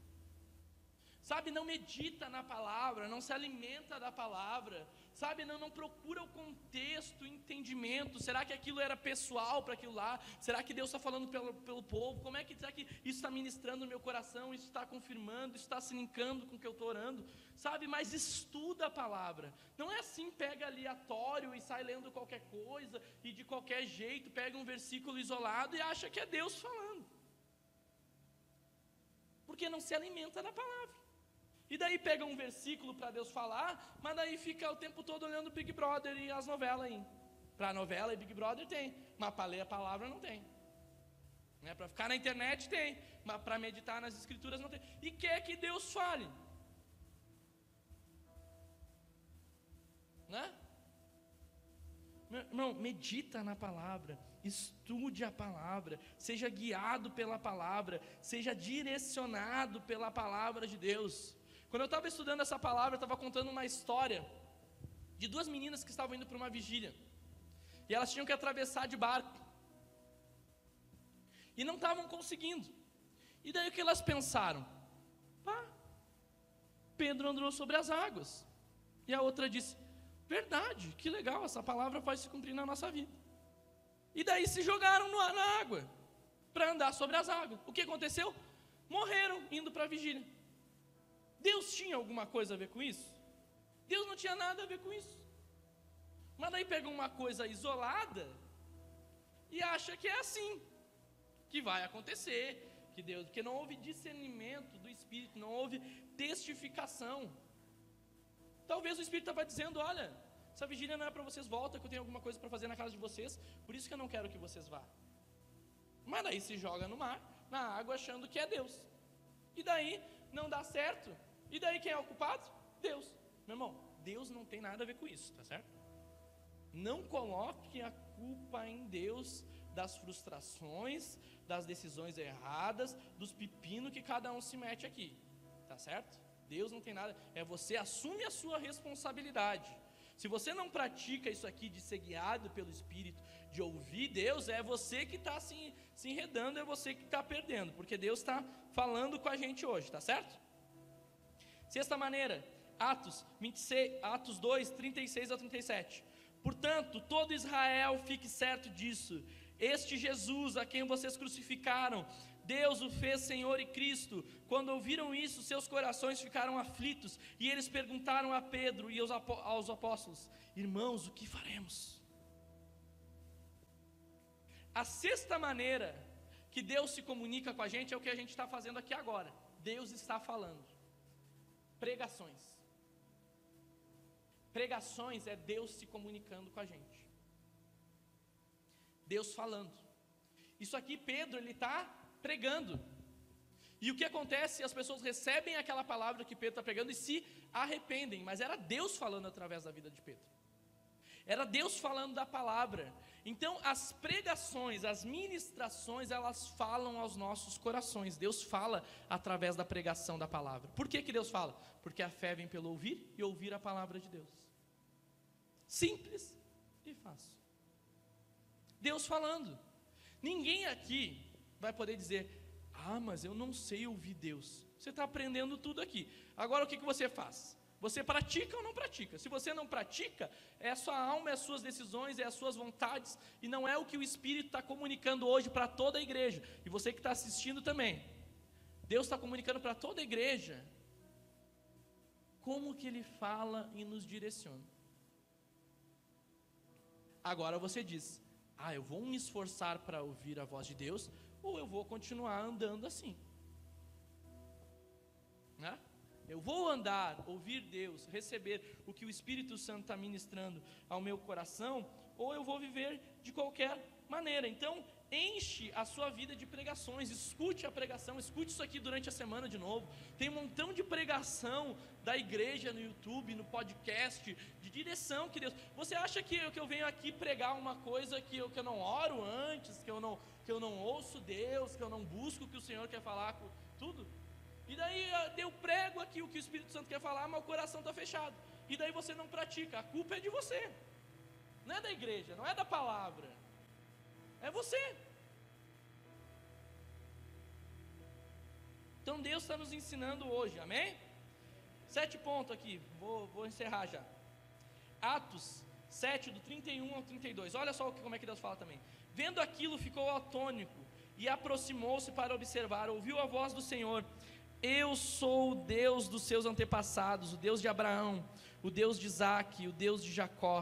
sabe, não medita na palavra, não se alimenta da palavra, sabe, não procura o contexto, o entendimento. Será que aquilo era pessoal para aquilo lá? Será que Deus está falando pelo povo? Será que isso está ministrando no meu coração? Isso está confirmando? Isso está se linkando com o que eu estou orando? Sabe, mas estuda a palavra. Não é assim, pega aleatório e sai lendo qualquer coisa, e de qualquer jeito, pega um versículo isolado e acha que é Deus falando, porque não se alimenta da palavra. E daí pega um versículo para Deus falar, mas daí fica o tempo todo olhando Big Brother e as novelas aí. Para novela e Big Brother tem, mas para ler a palavra não tem, né? Para ficar na internet tem, mas para meditar nas escrituras não tem. E quer que Deus fale, né? Meu irmão, medita na palavra, estude a palavra, seja guiado pela palavra, seja direcionado pela palavra de Deus. Quando eu estava estudando essa palavra, eu estava contando uma história de duas meninas que estavam indo para uma vigília, e elas tinham que atravessar de barco, e não estavam conseguindo. E daí o que elas pensaram? Pedro andou sobre as águas. E a outra disse: verdade, que legal, essa palavra vai se cumprir na nossa vida. E daí se jogaram na água para andar sobre as águas. O que aconteceu? Morreram indo para a vigília. Deus tinha alguma coisa a ver com isso? Deus não tinha nada a ver com isso. Mas daí pega uma coisa isolada e acha que é assim que vai acontecer, porque não houve discernimento do Espírito, não houve testificação. Talvez o Espírito estava dizendo: olha, essa vigília não é para vocês, volta que eu tenho alguma coisa para fazer na casa de vocês, por isso que eu não quero que vocês vá. Mas daí se joga no mar, na água, achando que é Deus, e daí não dá certo, e daí quem é o culpado? Deus. Meu irmão, Deus não tem nada a ver com isso, tá certo? Não coloque a culpa em Deus das frustrações, das decisões erradas, dos pepinos que cada um se mete aqui, tá certo? Deus não tem nada, é você assume a sua responsabilidade. Se você não pratica isso aqui de ser guiado pelo Espírito, de ouvir Deus, é você que está se enredando, é você que está perdendo, porque Deus está falando com a gente hoje, tá certo? Sexta maneira, Atos 2, 36 a 37. Portanto, todo Israel fique certo disso: este Jesus a quem vocês crucificaram, Deus o fez Senhor e Cristo. Quando ouviram isso, seus corações ficaram aflitos, e eles perguntaram a Pedro e aos apóstolos: irmãos, o que faremos? A sexta maneira que Deus se comunica com a gente é o que a gente está fazendo aqui agora. Deus está falando. Pregações. Pregações é Deus se comunicando com a gente. Deus falando. Isso aqui Pedro, ele está pregando. E o que acontece? As pessoas recebem aquela palavra que Pedro está pregando e se arrependem. Mas era Deus falando através da vida de Pedro. Era Deus falando da palavra. Então as pregações, as ministrações, elas falam aos nossos corações. Deus fala através da pregação da palavra. Por que Deus fala? Porque a fé vem pelo ouvir e ouvir a palavra de Deus. Simples e fácil. Deus falando. Ninguém aqui vai poder dizer: ah, mas eu não sei ouvir Deus. Você está aprendendo tudo aqui. Agora o que você faz? Você pratica ou não pratica? Se você não pratica, é a sua alma, é as suas decisões, é as suas vontades, e não é o que o Espírito está comunicando hoje para toda a igreja. E você que está assistindo também. Deus está comunicando para toda a igreja como que Ele fala e nos direciona. Agora você diz: ah, eu vou me esforçar para ouvir a voz de Deus, ou eu vou continuar andando assim, né? Eu vou andar, ouvir Deus, receber o que o Espírito Santo está ministrando ao meu coração, ou eu vou viver de qualquer maneira. Então, enche a sua vida de pregações, escute a pregação, escute isso aqui durante a semana de novo. Tem um montão de pregação da igreja no YouTube, no podcast, de direção que Deus... Você acha que eu venho aqui pregar uma coisa que eu não oro antes, que eu não ouço Deus, que eu não busco o que o Senhor quer falar com tudo? E daí eu prego aqui o que o Espírito Santo quer falar, mas o coração está fechado. E daí você não pratica. A culpa é de você. Não é da igreja, não é da palavra. É você. Então Deus está nos ensinando hoje, amém? 7 pontos aqui, vou encerrar já. Atos 7, do 31 ao 32. Olha só como é que Deus fala também. Vendo aquilo, ficou atônito e aproximou-se para observar. Ouviu a voz do Senhor: eu sou o Deus dos seus antepassados, o Deus de Abraão, o Deus de Isaque, o Deus de Jacó.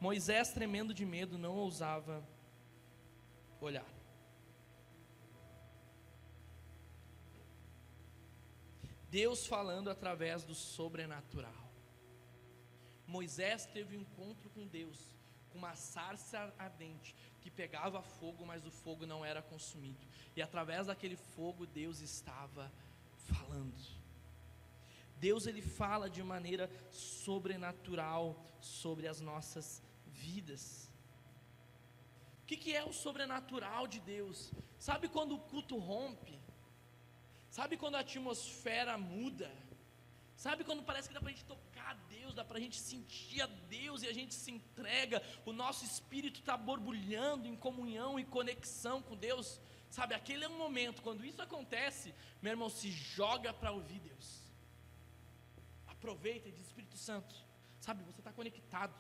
Moisés, tremendo de medo, não ousava olhar. Deus falando através do sobrenatural. Moisés teve um encontro com Deus, com uma sarça ardente, que pegava fogo, mas o fogo não era consumido. E através daquele fogo, Deus estava falando. Deus, Ele fala de maneira sobrenatural sobre as nossas vidas. O que é o sobrenatural de Deus? Sabe quando o culto rompe? Sabe quando a atmosfera muda? Sabe quando parece que dá para a gente tocar a Deus, dá para a gente sentir a Deus e a gente se entrega, o nosso espírito está borbulhando em comunhão e conexão com Deus? Sabe, aquele é um momento, quando isso acontece, meu irmão, se joga para ouvir Deus. Aproveita e diz: Espírito Santo, sabe, você está conectado,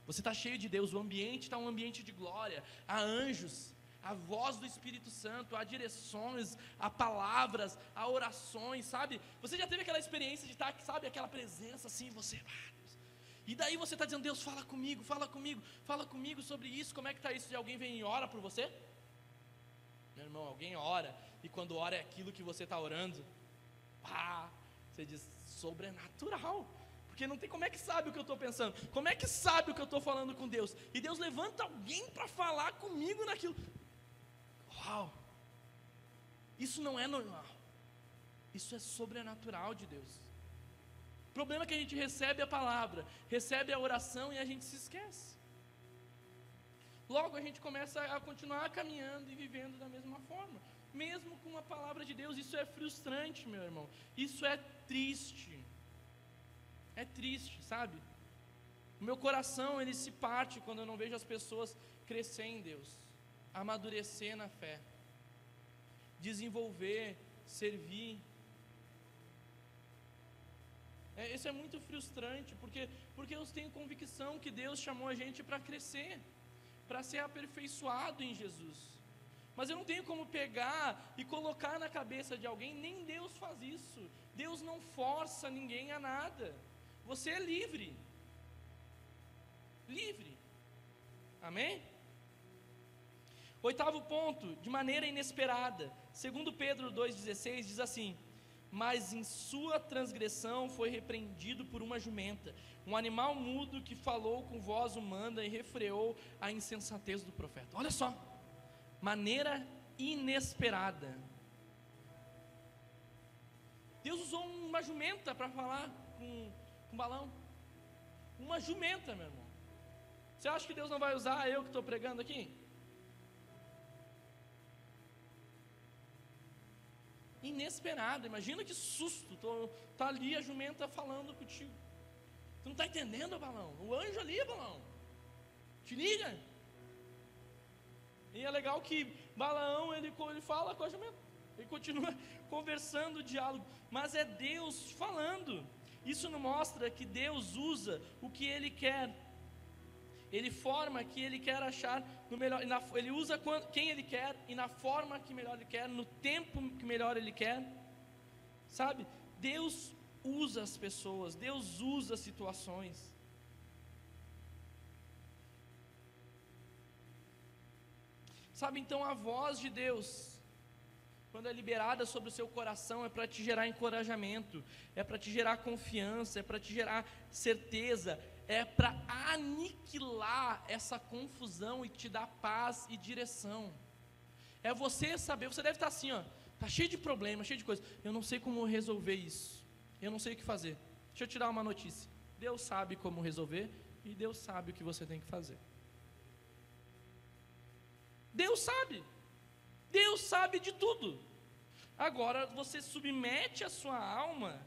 você está cheio de Deus, o ambiente está um ambiente de glória, há anjos, a voz do Espírito Santo, há direções, há palavras, há orações, sabe? Você já teve aquela experiência de estar, sabe, aquela presença assim, você... E daí você está dizendo: Deus, fala comigo, fala comigo, fala comigo sobre isso. Como é que está isso? E alguém vem e ora por você? Meu irmão, alguém ora, e quando ora é aquilo que você está orando, você diz, sobrenatural, porque não tem, como é que sabe o que eu estou pensando, como é que sabe o que eu estou falando com Deus, e Deus levanta alguém para falar comigo naquilo, uau, isso não é normal, isso é sobrenatural de Deus. O problema é que a gente recebe a palavra, recebe a oração e a gente se esquece. Logo a gente começa a continuar caminhando e vivendo da mesma forma, mesmo com a palavra de Deus. Isso é frustrante, meu irmão, isso é triste, sabe? O meu coração, ele se parte quando eu não vejo as pessoas crescer em Deus, amadurecer na fé, desenvolver, servir. Isso é muito frustrante, porque eu tenho convicção que Deus chamou a gente para crescer, para ser aperfeiçoado em Jesus, mas eu não tenho como pegar e colocar na cabeça de alguém, nem Deus faz isso. Deus não força ninguém a nada, você é livre, amém? Oitavo ponto, de maneira inesperada, segundo Pedro 2,16 diz assim: mas em sua transgressão foi repreendido por uma jumenta, um animal mudo que falou com voz humana e refreou a insensatez do profeta. Olha só, maneira inesperada. Deus usou uma jumenta para falar com Balaão. Uma jumenta, meu irmão. Você acha que Deus não vai usar eu que estou pregando aqui? Inesperado, imagina que susto, tá ali a jumenta falando contigo, tu não está entendendo, Balaão, o anjo ali, Balaão, te liga. E é legal que Balaão, ele fala com a jumenta, ele continua conversando o diálogo, mas é Deus falando. Isso nos mostra que Deus usa o que Ele quer, Ele forma que Ele quer achar no melhor, Ele usa quem Ele quer e na forma que melhor Ele quer, no tempo que melhor Ele quer, sabe? Deus usa as pessoas, Deus usa as situações. Sabe, então a voz de Deus, quando é liberada sobre o seu coração, é para te gerar encorajamento, é para te gerar confiança, é para te gerar certeza, é para aniquilar essa confusão e te dar paz e direção. É você saber, você deve estar assim, está cheio de problemas, cheio de coisas, eu não sei como resolver isso, eu não sei o que fazer. Deixa eu te dar uma notícia, Deus sabe como resolver e Deus sabe o que você tem que fazer. Deus sabe de tudo. Agora você submete a sua alma,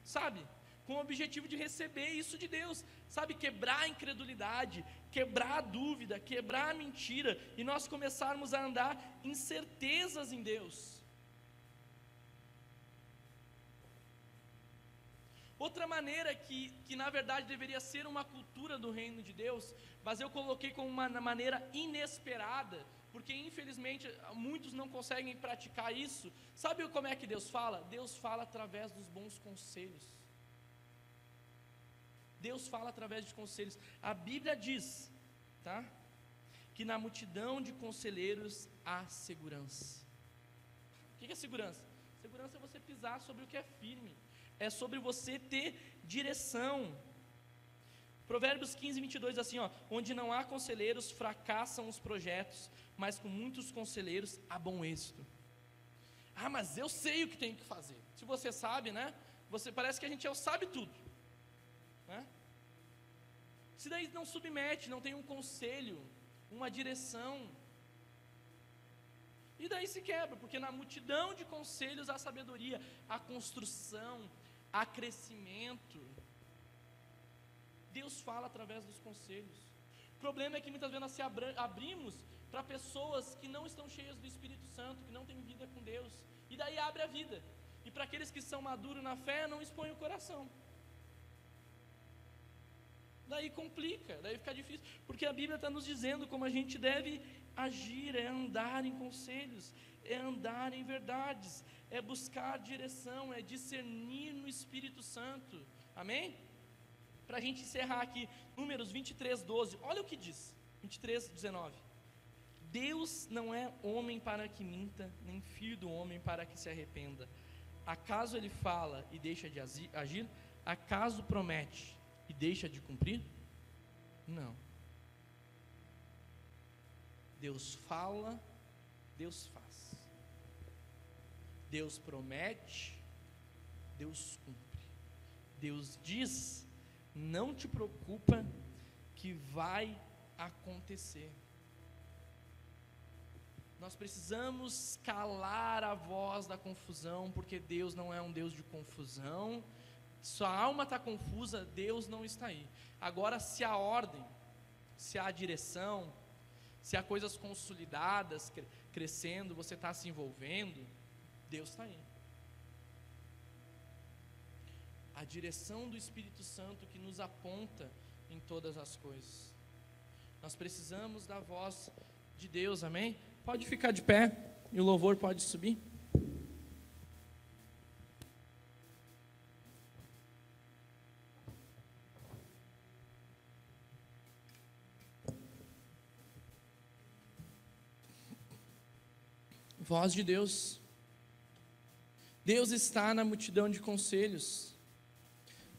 sabe, com o objetivo de receber isso de Deus, sabe, quebrar a incredulidade, quebrar a dúvida, quebrar a mentira, e nós começarmos a andar em certezas em Deus. Outra maneira que na verdade deveria ser uma cultura do reino de Deus, mas eu coloquei como uma maneira inesperada, porque infelizmente muitos não conseguem praticar isso. Sabe como é que Deus fala? Deus fala através dos bons conselhos. Deus fala através de conselhos. A Bíblia diz, tá, que na multidão de conselheiros há segurança. O que é segurança? Segurança é você pisar sobre o que é firme, é sobre você ter direção. Provérbios 15:22 diz assim, onde não há conselheiros fracassam os projetos, mas com muitos conselheiros há bom êxito. Mas eu sei o que tenho que fazer. Se você sabe, né? Você parece que a gente sabe tudo, né? Se daí não submete, não tem um conselho, uma direção, e daí se quebra, porque na multidão de conselhos há sabedoria, há construção, há crescimento. Deus fala através dos conselhos. O problema é que muitas vezes nós se abrimos para pessoas que não estão cheias do Espírito Santo, que não têm vida com Deus, e daí abre a vida, e para aqueles que são maduros na fé, não expõem o coração, daí complica, daí fica difícil, porque a Bíblia está nos dizendo como a gente deve agir, é andar em conselhos, é andar em verdades, é buscar direção, é discernir no Espírito Santo, amém? Para a gente encerrar aqui, Números 23:12, olha o que diz, 23:19, Deus não é homem para que minta, nem filho do homem para que se arrependa. Acaso ele fala e deixa de agir? Acaso promete e deixa de cumprir? Não. Deus fala, Deus faz. Deus promete, Deus cumpre. Deus diz, não te preocupa que vai acontecer. Nós precisamos calar a voz da confusão, porque Deus não é um Deus de confusão. Sua alma está confusa, Deus não está aí. Agora, se há ordem, se há direção, se há coisas consolidadas, crescendo, você está se envolvendo, Deus está aí. A direção do Espírito Santo que nos aponta em todas as coisas. Nós precisamos da voz de Deus, amém? Pode ficar de pé e o louvor pode subir. Voz de Deus. Deus está na multidão de conselhos.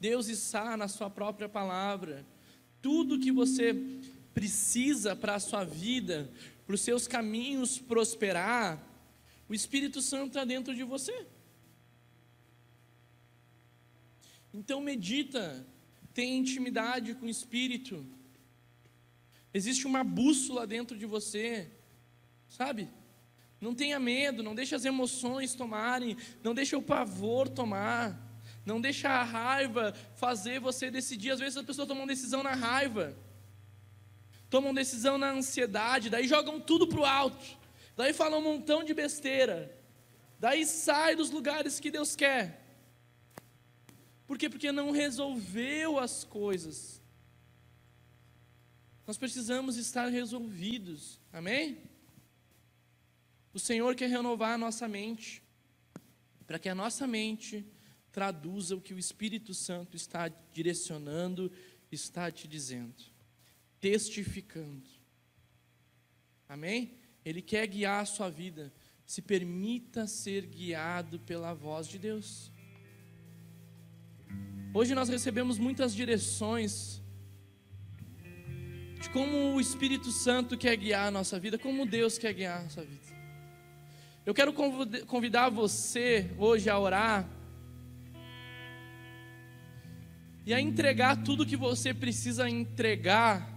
Deus está na sua própria palavra. Tudo que você precisa para a sua vida, para os seus caminhos prosperar, o Espírito Santo está dentro de você. Então medita, tenha intimidade com o Espírito. Existe uma bússola dentro de você, sabe? Não tenha medo, não deixe as emoções tomarem, não deixe o pavor tomar, não deixe a raiva fazer você decidir. Às vezes as pessoas tomam decisão na raiva, tomam decisão na ansiedade, daí jogam tudo para o alto, daí falam um montão de besteira, daí sai dos lugares que Deus quer. Por quê? Porque não resolveu as coisas. Nós precisamos estar resolvidos, amém? O Senhor quer renovar a nossa mente, para que a nossa mente traduza o que o Espírito Santo está direcionando, está te dizendo, testificando, amém? Ele quer guiar a sua vida, se permita ser guiado pela voz de Deus. Hoje nós recebemos muitas direções de como o Espírito Santo quer guiar a nossa vida, como Deus quer guiar a nossa vida. Eu quero convidar você hoje a orar e a entregar tudo que você precisa entregar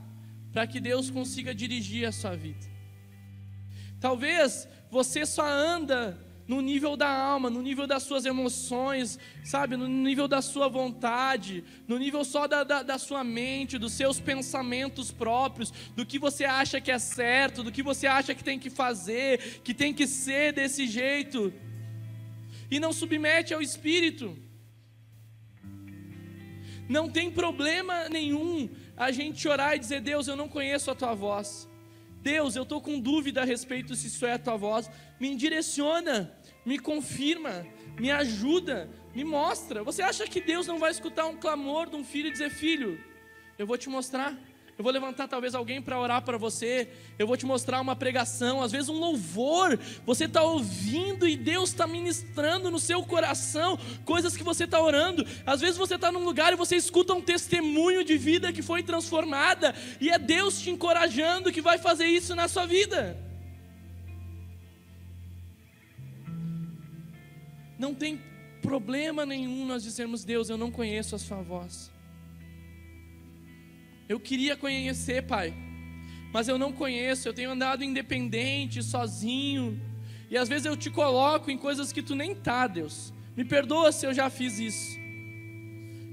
para que Deus consiga dirigir a sua vida. Talvez você só anda no nível da alma, no nível das suas emoções, sabe, no nível da sua vontade, no nível só da sua mente, dos seus pensamentos próprios, do que você acha que é certo, do que você acha que tem que fazer, que tem que ser desse jeito, e não submete ao Espírito. Não tem problema nenhum a gente orar e dizer: Deus, eu não conheço a Tua voz. Deus, eu estou com dúvida a respeito se isso é a Tua voz. Me direciona, me confirma, me ajuda, me mostra. Você acha que Deus não vai escutar um clamor de um filho e dizer: filho, eu vou te mostrar. Eu vou levantar talvez alguém para orar para você. Eu vou te mostrar uma pregação, às vezes um louvor. Você está ouvindo e Deus está ministrando no seu coração coisas que você está orando. Às vezes você está num lugar e você escuta um testemunho de vida que foi transformada, e é Deus te encorajando que vai fazer isso na sua vida. Não tem problema nenhum nós dizermos: Deus, eu não conheço a sua voz. Eu queria conhecer, Pai, mas eu não conheço. Eu tenho andado independente, sozinho, e às vezes eu te coloco em coisas que tu nem tá, Deus. Me perdoa se eu já fiz isso.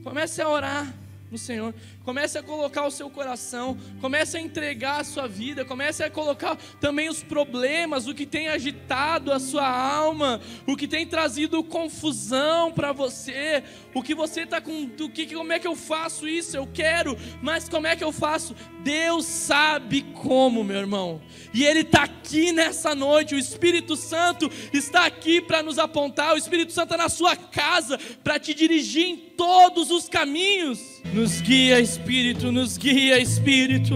Comece a orar no Senhor, comece a colocar o seu coração, comece a entregar a sua vida, comece a colocar também os problemas, o que tem agitado a sua alma, o que tem trazido confusão para você, o que você está com, como é que eu faço isso? Eu quero, mas como é que eu faço? Deus sabe como, meu irmão, e Ele está aqui nessa noite. O Espírito Santo está aqui para nos apontar, o Espírito Santo está na sua casa para te dirigir em todos os caminhos. Nos guia, Espírito, nos guia, Espírito.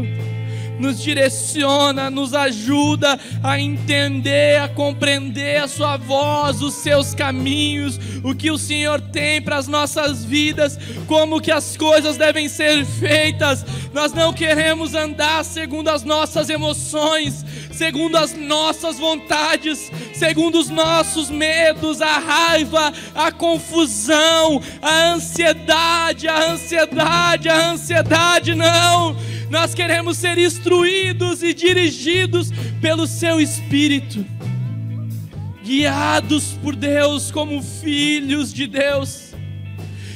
nos direciona, nos ajuda a entender, a compreender a sua voz, os seus caminhos, o que o Senhor tem para as nossas vidas, como que as coisas devem ser feitas. Nós não queremos andar segundo as nossas emoções, segundo as nossas vontades, segundo os nossos medos, a raiva, a confusão, a ansiedade, não. Nós queremos ser instruídos e dirigidos pelo Seu Espírito, guiados por Deus como filhos de Deus,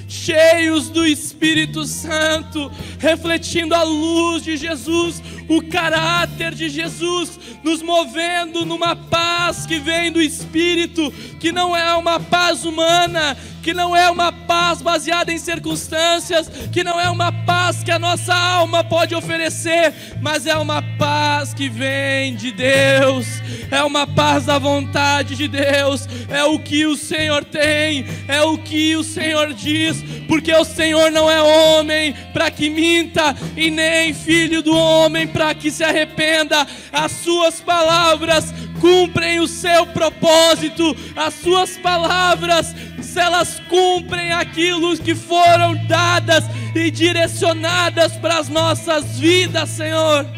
cheios do Espírito Santo, refletindo a luz de Jesus, o caráter de Jesus, nos movendo numa paz que vem do Espírito, que não é uma paz humana, que não é uma paz baseada em circunstâncias, que não é uma paz que a nossa alma pode oferecer, mas é uma paz que vem de Deus, é uma paz da vontade de Deus, é o que o Senhor tem, é o que o Senhor diz, porque o Senhor não é homem para que minta, e nem filho do homem para que se arrependa. As suas palavras cumprem o seu propósito, as suas palavras, elas cumprem aquilo que foram dadas e direcionadas para as nossas vidas, Senhor.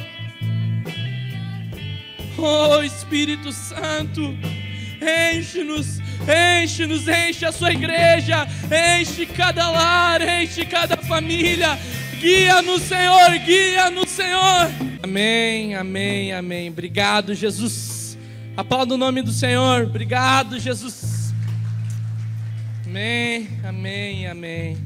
Oh Espírito Santo, enche-nos, enche a sua igreja, enche cada lar, enche cada família. Guia-nos, Senhor, guia-nos, Senhor. Amém, amém, amém. Obrigado, Jesus. Aplauda o nome do Senhor. Obrigado, Jesus. Amém, amém, amém.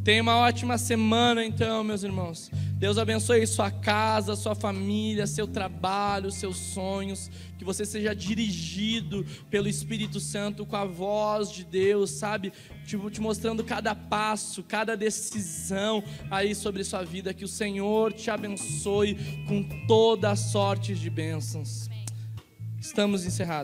Tenha uma ótima semana então, meus irmãos. Deus abençoe sua casa, sua família, seu trabalho, seus sonhos. Que você seja dirigido pelo Espírito Santo com a voz de Deus, sabe? Te mostrando cada passo, cada decisão aí sobre sua vida. Que o Senhor te abençoe com toda a sorte de bênçãos. Estamos encerrados.